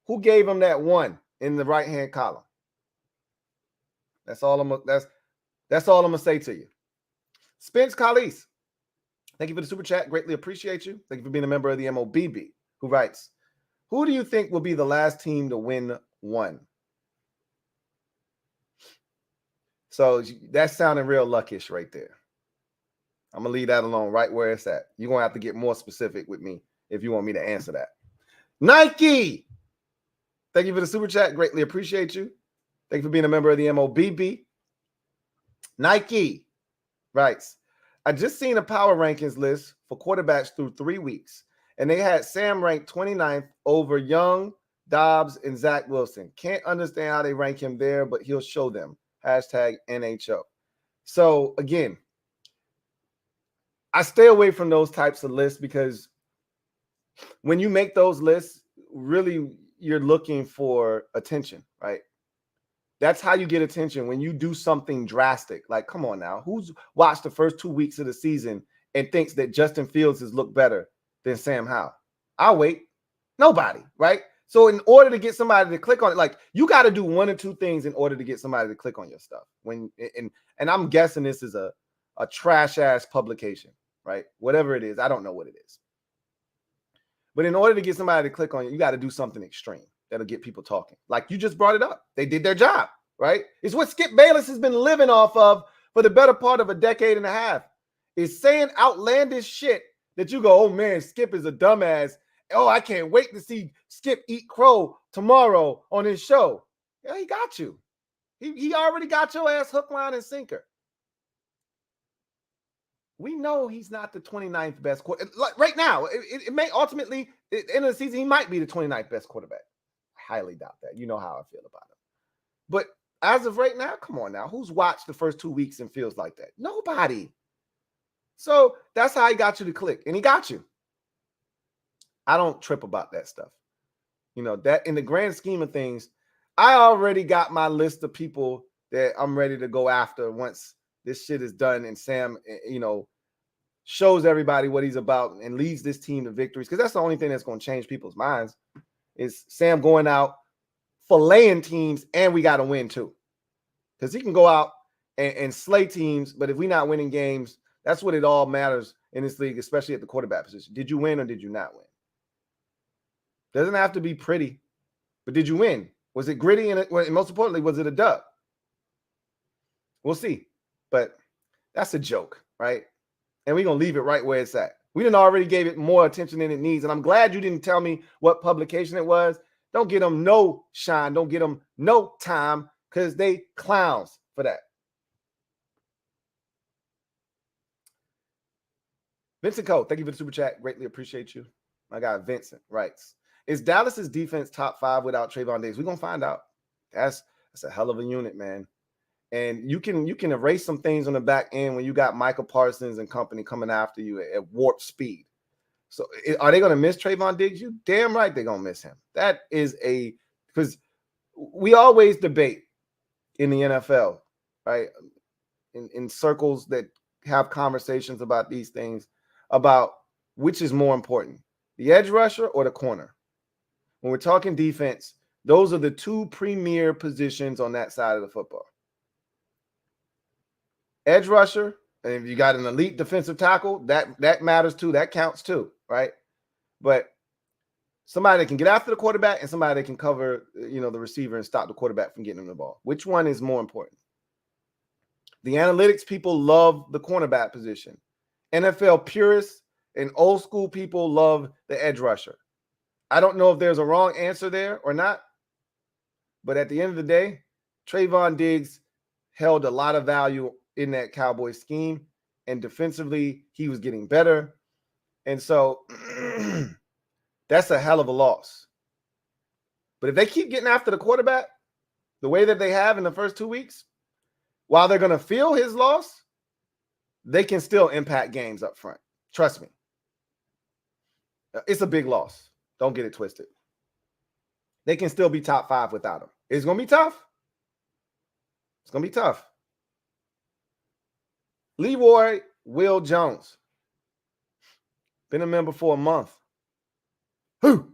Who gave him that 1 in the right-hand column? That's all I'm going to say to you. Spence Callis, thank you for the super chat. Greatly appreciate you. Thank you for being a member of the MOBB, who writes, who do you think will be the last team to win 1? So that's sounding real luckish right there. I'm going to leave that alone right where it's at. You're going to have to get more specific with me if you want me to answer that. Nike, thank you for the super chat. Greatly appreciate you. Thank you for being a member of the MOBB. Nike writes, I just seen a power rankings list for quarterbacks through 3 weeks, and they had Sam ranked 29th over Young, Dobbs, and Zach Wilson. Can't understand how they rank him there, but he'll show them. Hashtag NHL. So, again, I stay away from those types of lists because when you make those lists, really you're looking for attention, right? That's how you get attention when you do something drastic. Like, come on now, who's watched the first 2 weeks of the season and thinks that Justin Fields has looked better than Sam Howell? I'll wait. Nobody, right? So in order to get somebody to click on it, like you got to do 1 or 2 things in order to get somebody to click on your stuff. And I'm guessing this is a trash ass publication, right? Whatever it is, I don't know what it is. But in order to get somebody to click on you, you got to do something extreme that'll get people talking. Like you just brought it up. They did their job, right? It's what Skip Bayless has been living off of for the better part of a decade and a half. Is saying outlandish shit that you go, oh man, Skip is a dumbass. Oh, I can't wait to see Skip eat crow tomorrow on his show. Yeah, he got you. He already got your ass hook, line, and sinker. We know he's not the 29th best quarterback. Like right now, it may ultimately, at the end of the season, he might be the 29th best quarterback. I highly doubt that. You know how I feel about him. But as of right now, come on now. Who's watched the first 2 weeks and feels like that? Nobody. So that's how he got you to click. And he got you. I don't trip about that stuff. You know, that in the grand scheme of things, I already got my list of people that I'm ready to go after once this shit is done and Sam, you know, shows everybody what he's about and leads this team to victories. Because that's the only thing that's going to change people's minds is Sam going out, filleting teams, and we got to win too. Because he can go out and slay teams, but if we're not winning games, that's what it all matters in this league, especially at the quarterback position. Did you win or did you not win? Doesn't have to be pretty, but did you win? Was it gritty? And most importantly, was it a dub? We'll see. But that's a joke, right? And we're going to leave it right where it's at. We didn't already gave it more attention than it needs. And I'm glad you didn't tell me what publication it was. Don't get them no shine. Don't get them no time because they clowns for that. Vincent Cole, thank you for the super chat. Greatly appreciate you. My guy Vincent writes, is Dallas's defense top 5 without Trayvon Diggs? We're going to find out. That's a hell of a unit, man. And you can erase some things on the back end when you got Michael Parsons and company coming after you at warp speed. So are they going to miss Trayvon Diggs? You damn right they're going to miss him. That is because we always debate in the NFL, right? In circles that have conversations about these things, about which is more important, the edge rusher or the corner. When we're talking defense, those are the 2 premier positions on that side of the football. Edge rusher, and if you got an elite defensive tackle, that matters too. That counts too, right? But somebody that can get after the quarterback and somebody that can cover, you know, the receiver and stop the quarterback from getting him the ball. Which one is more important? The analytics people love the cornerback position. NFL purists and old school people love the edge rusher. I don't know if there's a wrong answer there or not, but at the end of the day, Trayvon Diggs held a lot of value in that Cowboys scheme, and defensively, he was getting better. And so that's a hell of a loss. But if they keep getting after the quarterback the way that they have in the first 2 weeks, while they're going to feel his loss, they can still impact games up front. Trust me. It's a big loss. Don't get it twisted. They can still be top 5 without him. It's going to be tough. It's going to be tough. Leroy Will Jones. Been a member for a month. Who?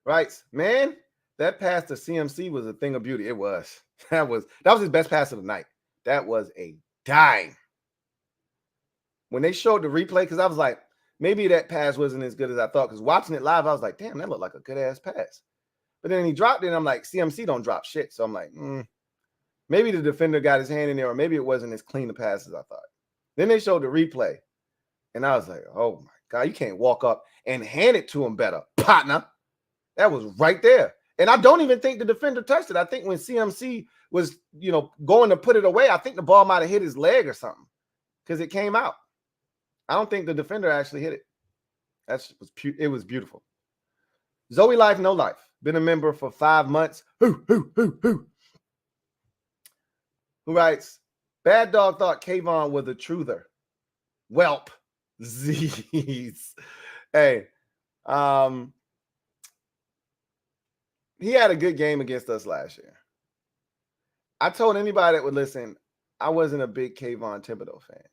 Right, man. That pass to CMC was a thing of beauty. It was. That was his best pass of the night. That was a dime. When they showed the replay, because I was like, maybe that pass wasn't as good as I thought. Because watching it live, I was like, damn, that looked like a good ass pass. But then he dropped it, and I'm like, CMC don't drop shit. So I'm like, maybe the defender got his hand in there, or maybe it wasn't as clean a pass as I thought. Then they showed the replay, and I was like, oh my God, you can't walk up and hand it to him better, partner. That was right there. And I don't even think the defender touched it. I think when CMC was, going to put it away, I think the ball might have hit his leg or something because it came out. I don't think the defender actually hit it. It was beautiful. Zoe Life, No Life. Been a member for 5 months. Who writes, Bad Dog thought Kayvon was a truther. Welp. Z's. Hey, he had a good game against us last year. I told anybody that would listen, I wasn't a big Kayvon Thibodeau fan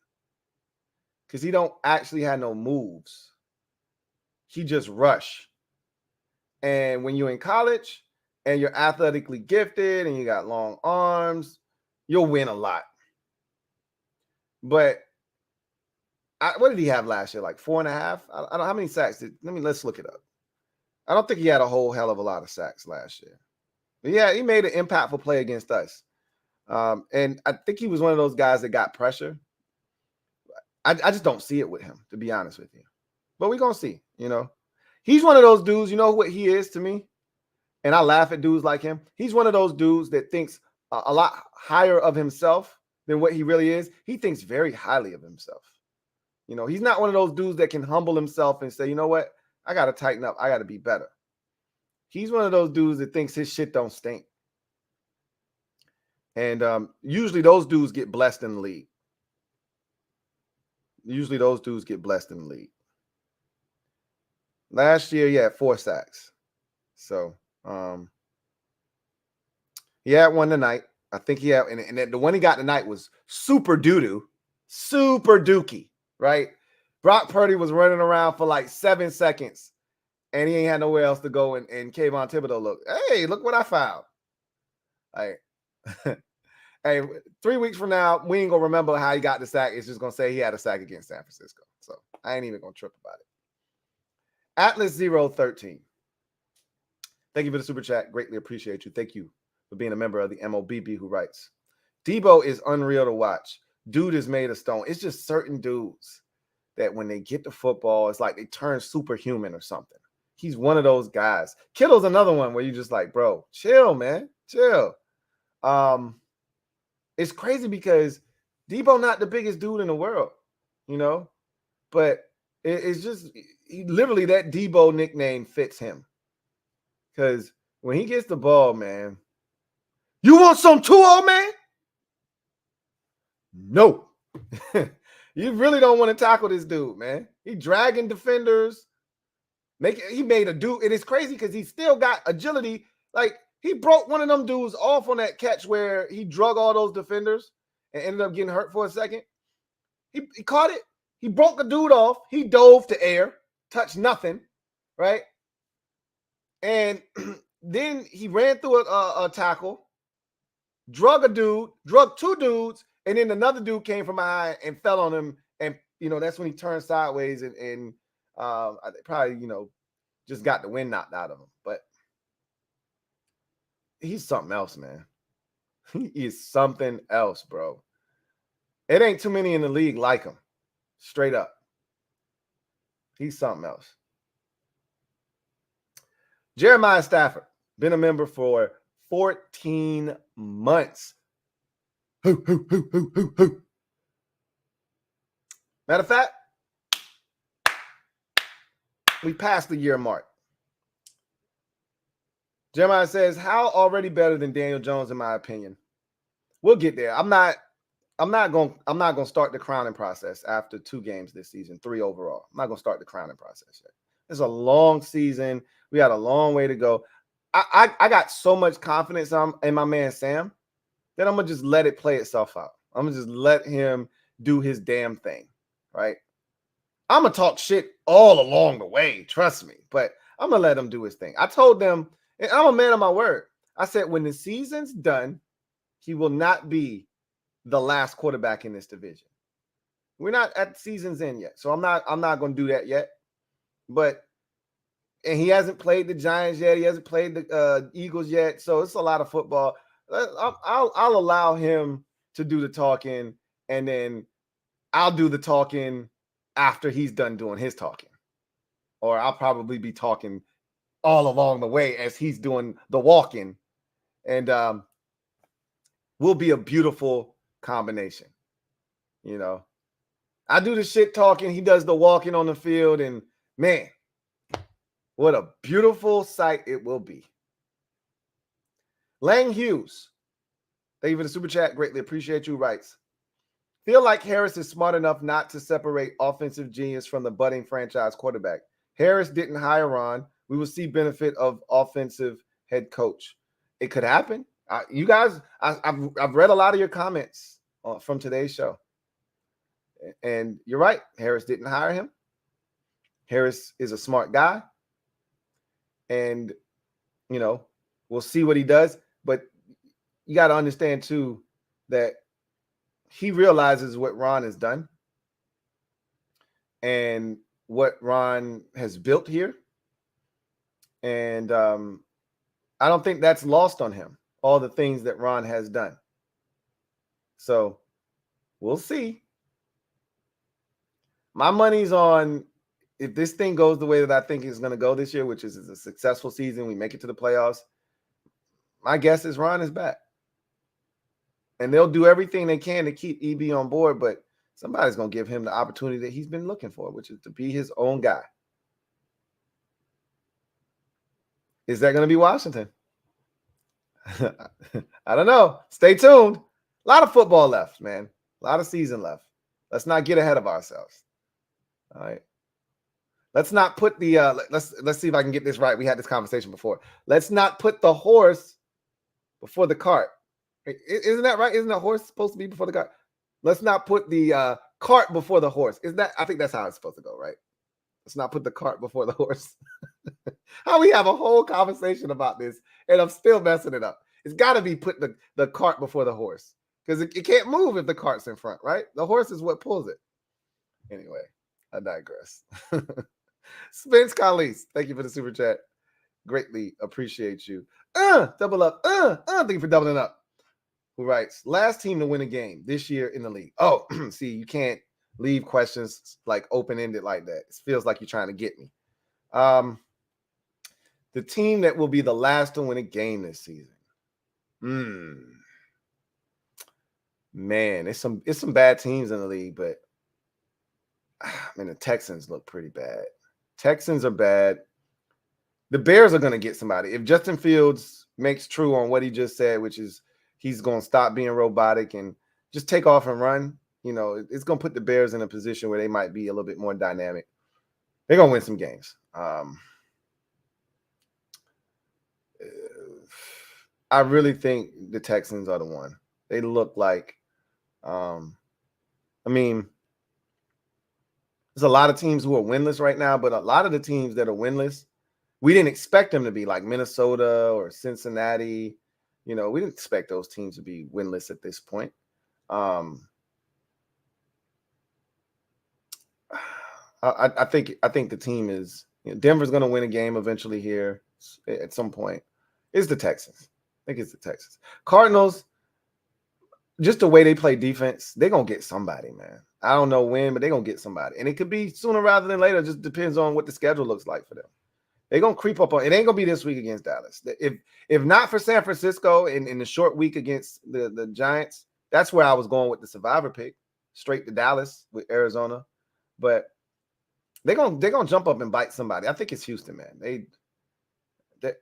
because he don't actually have no moves. He just rush. And when you're in college and you're athletically gifted and you got long arms, you'll win a lot. But what did he have last year? Like 4.5? I don't know how many sacks let's look it up. I don't think he had a whole hell of a lot of sacks last year. But yeah, he made an impactful play against us. And I think he was one of those guys that got pressure. I just don't see it with him, to be honest with you. But we're going to see, He's one of those dudes, you know what he is to me? And I laugh at dudes like him. He's one of those dudes that thinks a lot higher of himself than what he really is. He thinks very highly of himself. He's not one of those dudes that can humble himself and say, you know what? I got to tighten up. I got to be better. He's one of those dudes that thinks his shit don't stink. And usually those dudes get blessed in the league. Last year, he had 4 sacks. So he had one tonight. I think he had, and the one he got tonight was super doo-doo, super dookie, right? Brock Purdy was running around for like 7 seconds, and he ain't had nowhere else to go. And Kayvon Thibodeau looked, hey, look what I found. Hey, 3 weeks from now, we ain't going to remember how he got the sack. It's just going to say he had a sack against San Francisco. So I ain't even going to trip about it. Atlas013. Thank you for the super chat. Greatly appreciate you. Thank you for being a member of the MOBB who writes, Debo is unreal to watch. Dude is made of stone. It's just certain dudes that when they get the football, it's like they turn superhuman or something. He's one of those guys. Kittle's another one where you just like, bro, chill, man. Chill. It's crazy because Debo not the biggest dude in the world, but it's just literally that Debo nickname fits him. Because when he gets the ball, man, you want some too, old man? No. You really don't want to tackle this dude, man. He dragging defenders. He made a dude. It is crazy because he still got agility. Like, he broke one of them dudes off on that catch where he drug all those defenders and ended up getting hurt for a second. He caught it. He broke the dude off. He dove to air, touched nothing, right? And then he ran through a tackle, drug 2 dudes, and then another dude came from behind and fell on him. And, that's when he turned sideways and probably, just got the wind knocked out of him. But he's something else, man. He is something else, bro. It ain't too many in the league like him. Straight up. He's something else. Jeremiah Stafford, been a member for 14 months. Matter of fact, we passed the year mark. Jeremiah says, how already better than Daniel Jones, in my opinion? We'll get there. I'm not going to start the crowning process after 2 games this season, 3 overall. I'm not going to start the crowning process yet. It's a long season. We got a long way to go. I got so much confidence in my man Sam that I'm going to just let it play itself out. I'm gonna just let him do his damn thing, right? I'm gonna talk shit all along the way, trust me, but I'm gonna let him do his thing. I told them, and I'm a man of my word. I said, when the season's done, he will not be the last quarterback in this division. We're not at the season's end yet, so I'm not gonna do that yet. But and he hasn't played the Giants yet. He hasn't played the Eagles yet. So it's a lot of football. I'll allow him to do the talking, and then I'll do the talking after he's done doing his talking. Or I'll probably be talking all along the way as he's doing the walking. And will be a beautiful combination. You know, I do the shit talking. He does the walking on the field. And man, what a beautiful sight it will be. Lang Hughes, thank you for the super chat. Greatly appreciate you. Writes, feel like Harris is smart enough not to separate offensive genius from the budding franchise quarterback. Harris didn't hire Ron. We will see benefit of offensive head coach. It could happen. You guys, I've read a lot of your comments from today's show. And you're right. Harris didn't hire him. Harris is a smart guy. And, you know, we'll see what he does. But you got to understand, too, that he realizes what Ron has done and what Ron has built here. And I don't think that's lost on him, all the things that Ron has done. So we'll see. My money's on, if this thing goes the way that I think it's going to go this year, which is a successful season, we make it to the playoffs, my guess is Ron is back. And they'll do everything they can to keep EB on board, but somebody's going to give him the opportunity that he's been looking for, which is to be his own guy. Is that going to be Washington? I don't know. Stay tuned. A lot of football left, man. A lot of season left. Let's not get ahead of ourselves. All right. Let's not put the let's see if I can get this right. We had this conversation before. Let's not put the horse before the cart. Isn't that right? Isn't the horse supposed to be before the cart? Let's not put the cart before the horse. Is that? I think that's how it's supposed to go, right? Let's not put the cart before the horse. How we have a whole conversation about this, and I'm still messing it up. It's got to be put the cart before the horse, because it can't move if the cart's in front, right? The horse is what pulls it. Anyway, I digress. Spence Collis, thank you for the super chat. Greatly appreciate you. Double up. Thank you for doubling up. Who writes, last team to win a game this year in the league. Oh, see, you can't leave questions like open-ended like that. It feels like you're trying to get me. The team that will be the last to win a game this season. Man, it's some bad teams in the league, but man, the Texans look pretty bad. Texans are bad. The Bears are going to get somebody. If Justin Fields makes true on what he just said, which is he's going to stop being robotic and just take off and run, you know, it's going to put the Bears in a position where they might be a little bit more dynamic. They're going to win some games. I really think the Texans are the one. They look like, I mean, there's a lot of teams who are winless right now, but a lot of the teams that are winless, we didn't expect them to be, like Minnesota or Cincinnati. You know, we didn't expect those teams to be winless at this point. I think the team is, you know, Denver's going to win a game eventually here at some point. It's the Texans. I think it's the Texans. Cardinals, just the way they play defense, they're going to get somebody, man. I don't know when, but they're going to get somebody. And it could be sooner rather than later. It just depends on what the schedule looks like for them. They're going to creep up on it. Ain't going to be this week against Dallas. If not for San Francisco in the short week against the Giants, that's where I was going with the survivor pick, straight to Dallas with Arizona. But they're gonna jump up and bite somebody. I think it's Houston, man.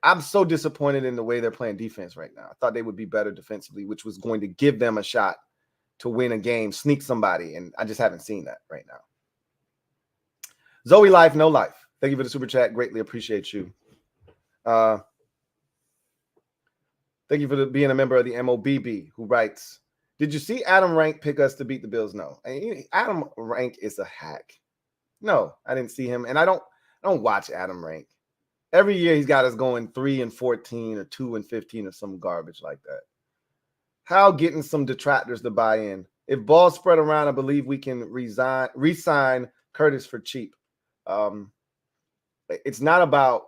I'm so disappointed in the way they're playing defense right now. I thought they would be better defensively, which was going to give them a shot to win a game, sneak somebody, and I just haven't seen that right now. Zoe Life, No Life. Thank you for the super chat. Greatly appreciate you. Thank you for being a member of the MOBB, who writes, Did you see Adam Rank pick us to beat the Bills? No. Adam Rank is a hack. No, I didn't see him. And I don't watch Adam Rank. Every year he's got us going 3-14 or 2-15 or some garbage like that. How getting some detractors to buy in? If balls spread around, I believe we can re-sign Curtis for cheap. It's not about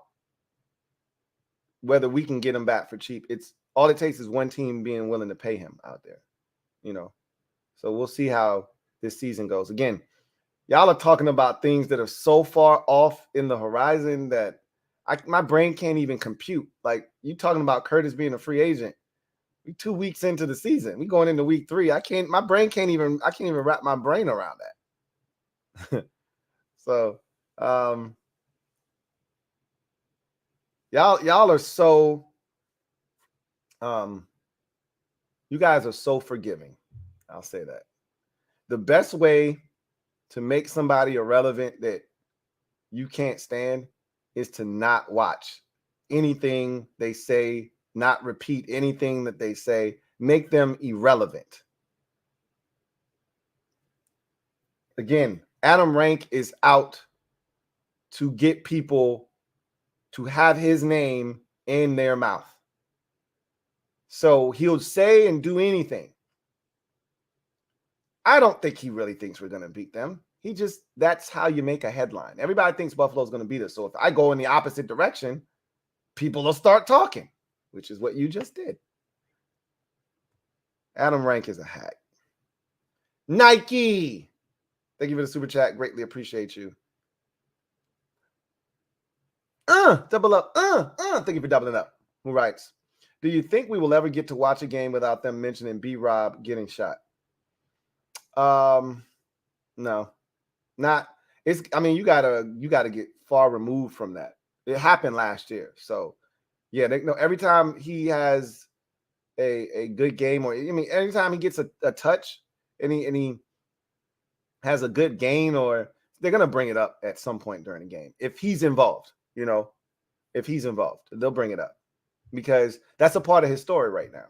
whether we can get him back for cheap. It's all it takes is one team being willing to pay him out there, So we'll see how this season goes. Again, y'all are talking about things that are so far off in the horizon that my brain can't even compute. Like, you talking about Curtis being a free agent. We 2 weeks into the season. We going into week 3. I can't even wrap my brain around that. So y'all are so you guys are so forgiving. I'll say that. The best way to make somebody irrelevant that you can't stand is to not watch anything they say, not repeat anything that they say, make them irrelevant. Again, Adam Rank is out to get people to have his name in their mouth. So he'll say and do anything. I don't think he really thinks we're going to beat them. That's how you make a headline. Everybody thinks Buffalo's going to beat us. So if I go in the opposite direction, people will start talking, which is what you just did. Adam Rank is a hack. Nike. Thank you for the super chat. Greatly appreciate you. Double up. Thank you for doubling up. Who writes, do you think we will ever get to watch a game without them mentioning B-Rob getting shot? No. Not. You gotta get far removed from that. It happened last year. So yeah, every time he has a good game, or anytime he gets a touch and he has a good gain, or they're gonna bring it up at some point during the game. If he's involved, if he's involved, they'll bring it up because that's a part of his story right now.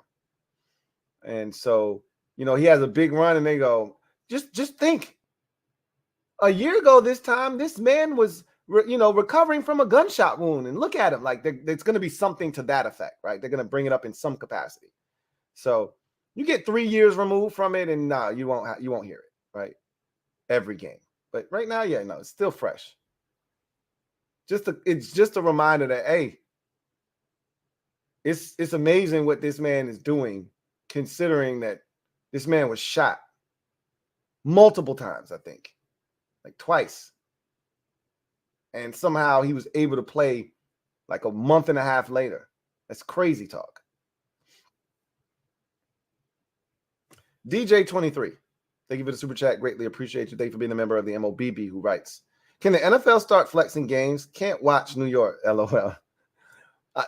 And so, he has a big run and they go, just think, a year ago this time, this man was, recovering from a gunshot wound, and look at him. Like, there's going to be something to that effect, right? They're going to bring it up in some capacity. So you get 3 years removed from it, and you won't hear it, right? Every game. But right now, it's still fresh. It's just a reminder that, hey, it's amazing what this man is doing, considering that this man was shot multiple times, I think, like twice. And somehow he was able to play like a month and a half later. That's crazy talk. DJ23, thank you for the super chat. Greatly appreciate you. Thank you for being a member of the MOBB, who writes, can the NFL start flexing games? Can't watch New York, LOL.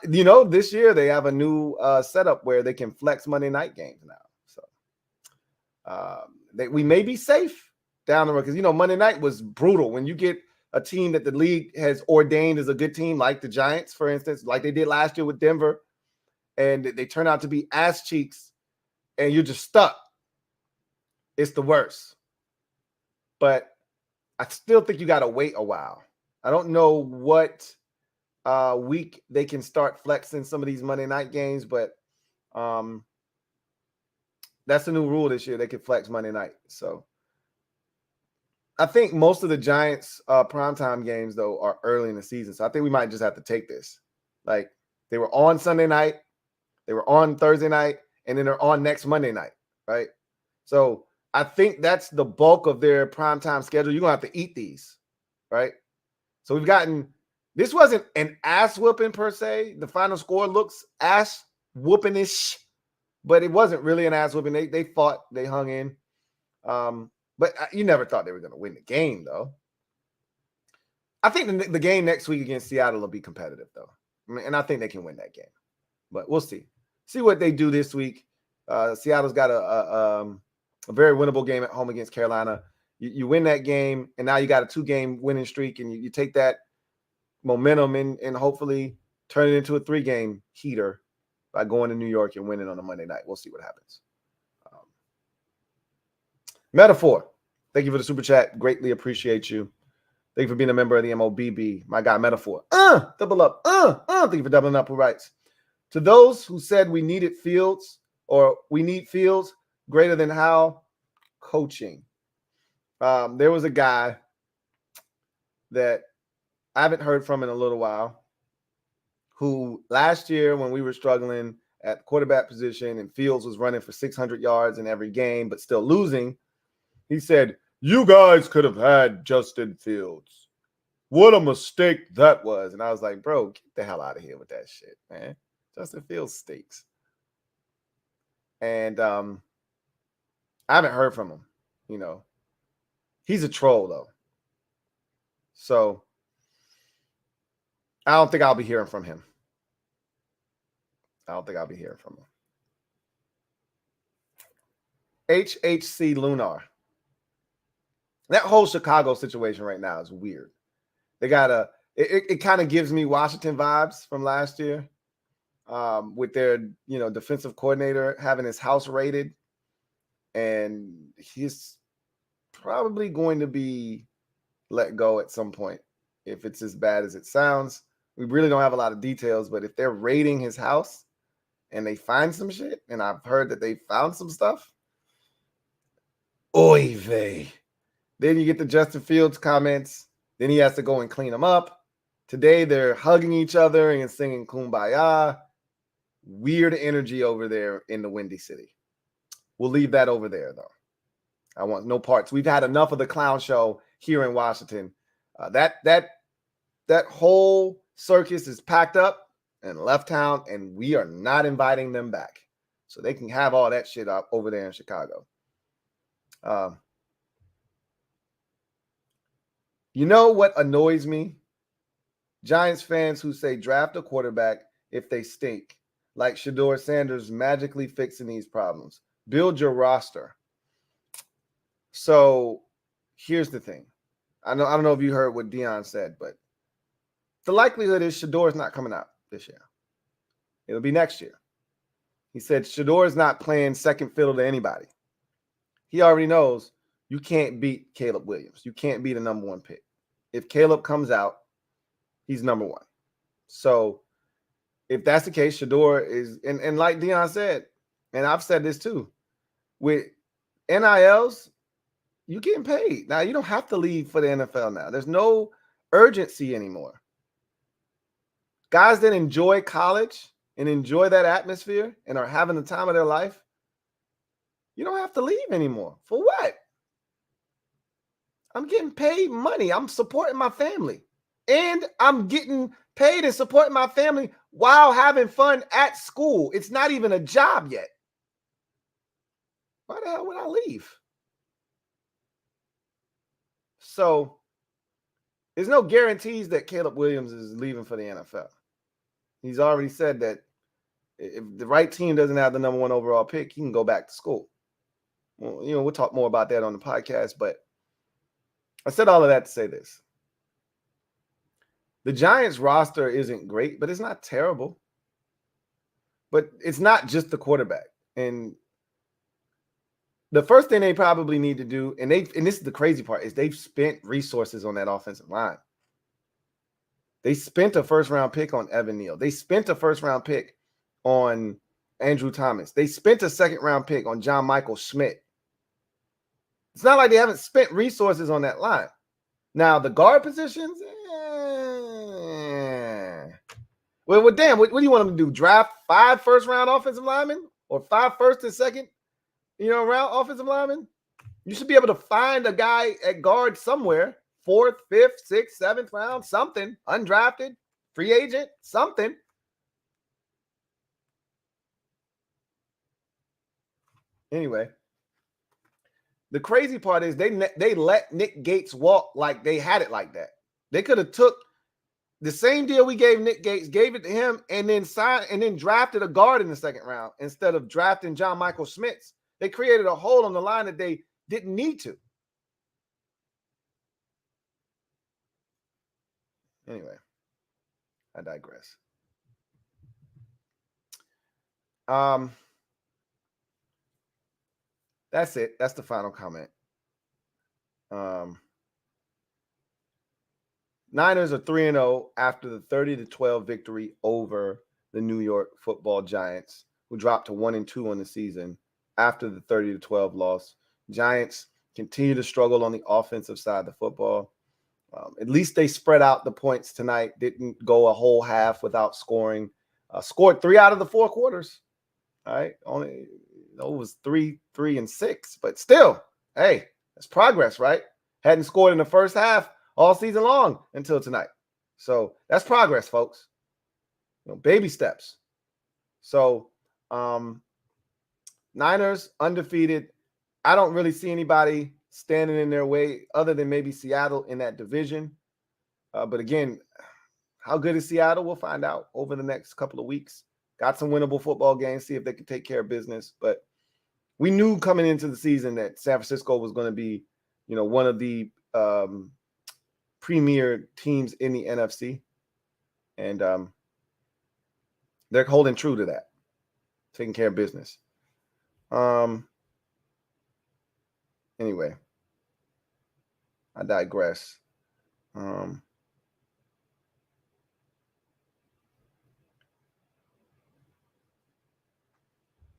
This year they have a new setup where they can flex Monday night games now. So we may be safe down the road because, Monday night was brutal. When you get a team that the league has ordained as a good team, like the Giants, for instance, like they did last year with Denver, and they turn out to be ass cheeks, and you're just stuck. It's the worst. But I still think you got to wait a while. I don't know what week they can start flexing some of these Monday night games, but that's the new rule this year. They can flex Monday night. So I think most of the Giants primetime games, though, are early in the season. So I think we might just have to take this. Like, they were on Sunday night, they were on Thursday night, and then they're on next Monday night, right? So I think that's the bulk of their primetime schedule. You're going to have to eat these, right? So we've gotten – this wasn't an ass-whooping per se. The final score looks ass-whooping-ish, but it wasn't really an ass-whooping. They fought. They hung in. But you never thought they were going to win the game, though. I think the game next week against Seattle will be competitive, though. And I think they can win that game. But we'll see. See what they do this week. Seattle's got a very winnable game at home against Carolina. You win that game, and now you got a 2-game winning streak, and you take that momentum and hopefully turn it into a 3-game heater by going to New York and winning on a Monday night. We'll see what happens. Metaphor, thank you for the super chat. Greatly appreciate you. Thank you for being a member of the MOBB. My guy, Metaphor. Double up. Thank you for doubling up. Who writes? To those who said we needed Fields or we need Fields greater than how coaching. There was a guy that I haven't heard from in a little while who last year when we were struggling at the quarterback position and Fields was running for 600 yards in every game but still losing, he said, you guys could have had Justin Fields. What a mistake that was. And I was like, bro, get the hell out of here with that shit, man. Justin Fields stinks. And I haven't heard from him. You know, he's a troll, though. So I don't think I'll be hearing from him. HHC Lunar. That whole Chicago situation right now is weird. They got it kind of gives me Washington vibes from last year with their, defensive coordinator having his house raided. And he's probably going to be let go at some point if it's as bad as it sounds. We really don't have a lot of details, but if they're raiding his house and they find some shit, and I've heard that they found some stuff, oy vey. Then you get the Justin Fields comments. Then he has to go and clean them up. Today they're hugging each other and singing Kumbaya. Weird energy over there in the Windy City. We'll leave that over there, though. I want no parts. We've had enough of the clown show here in Washington. That whole circus is packed up and left town, and we are not inviting them back. So they can have all that shit up over there in Chicago. You know what annoys me? Giants fans who say draft a quarterback if they stink, like Shedeur Sanders magically fixing these problems. Build your roster. So here's the thing. I don't know if you heard what Dion said, but the likelihood is Shedeur is not coming out this year. It'll be next year. He said Shedeur is not playing second fiddle to anybody. He already knows you can't beat Caleb Williams. You can't beat a number one pick. If Caleb comes out, he's number one. So if that's the case, Shedeur is, and like Dion said, and I've said this too, with NILs, you're getting paid. Now, you don't have to leave for the NFL now. There's no urgency anymore. Guys that enjoy college and enjoy that atmosphere and are having the time of their life, you don't have to leave anymore. For what? I'm getting paid money. I'm supporting my family. And I'm getting paid and supporting my family while having fun at school. It's not even a job yet. Why the hell would I leave? So there's no guarantees that Caleb Williams is leaving for the NFL. He's already said that if the right team doesn't have the number one overall pick, he can go back to school. Well, we'll talk more about that on the podcast, but I said all of that to say this. The Giants roster isn't great, but it's not terrible. But it's not just the quarterback. And the first thing they probably need to do, and this is the crazy part, is they've spent resources on that offensive line. They spent a first-round pick on Evan Neal. They spent a first-round pick on Andrew Thomas. They spent a second-round pick on John Michael Schmidt. It's not like they haven't spent resources on that line. Now, the guard positions, well, damn, what do you want them to do? Draft 5 first-round offensive linemen or 5 first and second, round offensive linemen? You should be able to find a guy at guard somewhere, 4th, 5th, 6th, 7th round, something, undrafted, free agent, something. Anyway, the crazy part is they let Nick Gates walk like they had it like that. They could have took the same deal we gave Nick Gates, gave it to him, and then signed and then drafted a guard in the second round instead of drafting John Michael Schmitz. They created a hole on the line that they didn't need to. Anyway, I digress. That's it. That's the final comment. Niners are 3-0 after the 30-12 victory over the New York Football Giants, who dropped to 1-2 on the season after the 30-12 loss. Giants continue to struggle on the offensive side of the football. At least they spread out the points tonight. Didn't go a whole half without scoring. Scored 3 out of the 4 quarters. All right, only it was 3, 3, and 6, but still, hey, that's progress, right? Hadn't scored in the first half all season long until tonight. So that's progress, folks. Baby steps. So Niners undefeated. I don't really see anybody standing in their way other than maybe Seattle in that division. But again, how good is Seattle? We'll find out over the next couple of weeks. Got some winnable football games, see if they can take care of business. But we knew coming into the season that San Francisco was going to be, one of the premier teams in the NFC. And they're holding true to that, taking care of business. Anyway, I digress.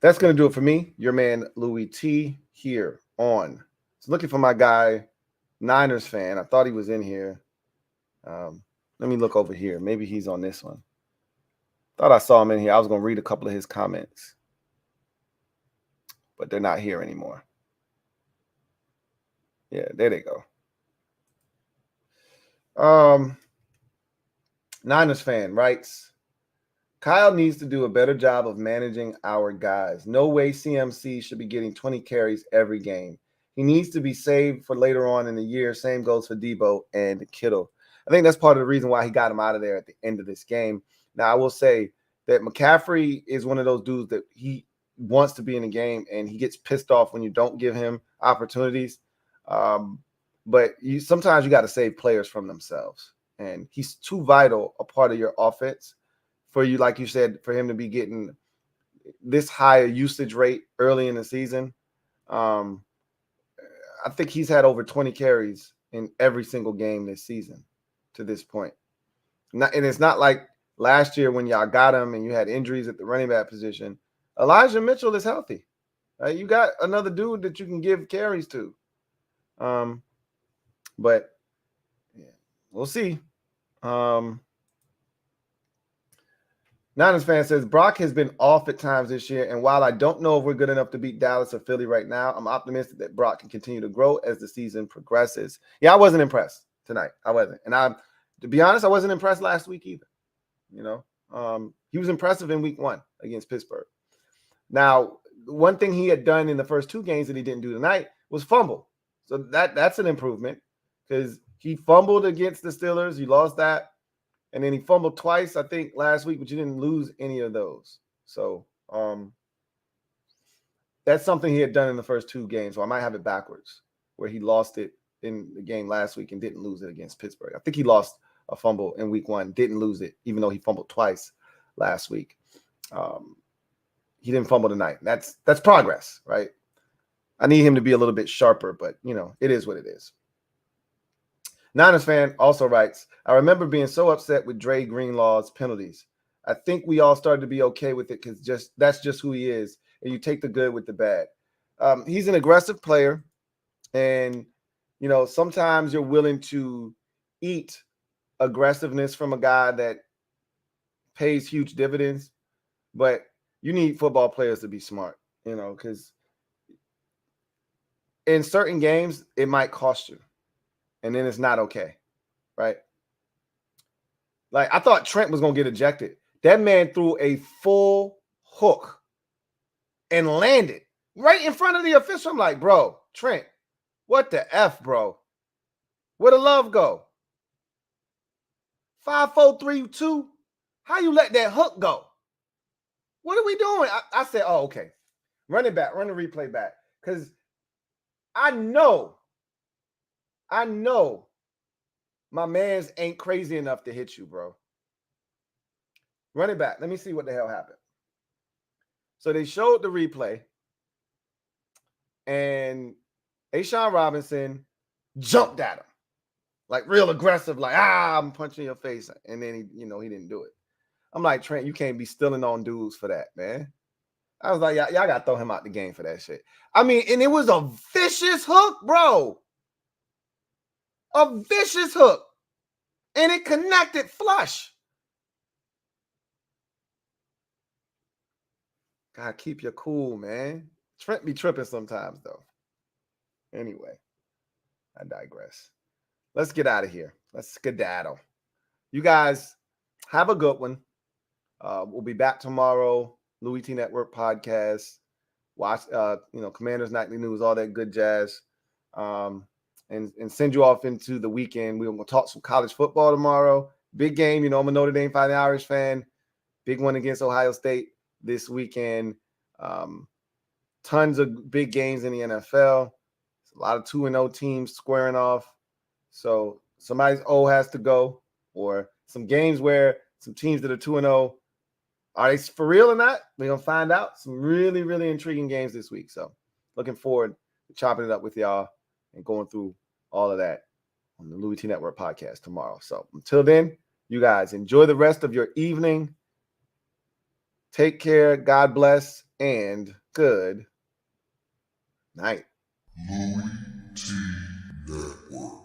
That's going to do it for me, your man Louie T here on. So looking for my guy, Niners fan. I thought he was in here. Let me look over here. Maybe he's on this one. Thought I saw him in here. I was going to read a couple of his comments, but they're not here anymore. Yeah, there they go. Niners fan writes, Kyle needs to do a better job of managing our guys. No way CMC should be getting 20 carries every game. He needs to be saved for later on in the year. Same goes for Debo and Kittle. I think that's part of the reason why he got him out of there at the end of this game. Now, I will say that McCaffrey is one of those dudes that he wants to be in the game, and he gets pissed off when you don't give him opportunities. But sometimes you got to save players from themselves. And he's too vital a part of your offense for you, like you said, for him to be getting this high usage rate early in the season. I think he's had over 20 carries in every single game this season to this point. And it's not like last year when y'all got him and you had injuries at the running back position. Elijah Mitchell is healthy. Right? You got another dude that you can give carries to. But yeah, we'll see. Niners fan says, Brock has been off at times this year, and while I don't know if we're good enough to beat Dallas or Philly right now, I'm optimistic that Brock can continue to grow as the season progresses. Yeah, I wasn't impressed tonight. I wasn't. And to be honest, I wasn't impressed last week either. He was impressive in week 1 against Pittsburgh. Now, one thing he had done in the first 2 games that he didn't do tonight was fumble. So that's an improvement because he fumbled against the Steelers. You lost that. And then he fumbled twice, I think, last week, but you didn't lose any of those. So that's something he had done in the first 2 games. So I might have it backwards, where he lost it in the game last week and didn't lose it against Pittsburgh. I think he lost a fumble in week 1, didn't lose it, even though he fumbled twice last week. He didn't fumble tonight. That's progress, right? I need him to be a little bit sharper, but, it is what it is. Niners fan also writes, I remember being so upset with Dre Greenlaw's penalties. I think we all started to be okay with it because that's just who he is, and you take the good with the bad. He's an aggressive player, and, sometimes you're willing to eat aggressiveness from a guy that pays huge dividends, but you need football players to be smart, because in certain games, it might cost you. And then it's not okay, right? Like, I thought Trent was going to get ejected. That man threw a full hook and landed right in front of the official. I'm like, bro, Trent, what the F, bro? Where the love go? 5, 4, 3, 2. How you let that hook go? What are we doing? I said, oh, okay. Run it back. Run the replay back. Because I know my mans ain't crazy enough to hit you, bro. Run it back. Let me see what the hell happened. So they showed the replay, and Ashawn Robinson jumped at him, like real aggressive, like, I'm punching your face. And then he didn't do it. I'm like, Trent, you can't be stealing on dudes for that, man. I was like, y'all got to throw him out the game for that shit. I mean, and it was a vicious hook, bro. A vicious hook. And it connected flush. Gotta keep your cool, man. Trent be tripping sometimes, though. Anyway, I digress. Let's get out of here. Let's skedaddle. You guys have a good one. We'll be back tomorrow. LouieTeeNetwork podcast. Watch, Commanders Nightly News, all that good jazz. And send you off into the weekend. We're going to talk some college football tomorrow. Big game. I'm a Notre Dame Fighting Irish fan. Big one against Ohio State this weekend. Tons of big games in the NFL. A lot of 2-0 teams squaring off. So somebody's O has to go, or some games where some teams that are 2-0, are they for real or not? We're going to find out. Some really, really intriguing games this week. So looking forward to chopping it up with y'all and going through all of that on the Louie T Network podcast tomorrow. So until then, you guys enjoy the rest of your evening. Take care. God bless and good night. Louie T Network.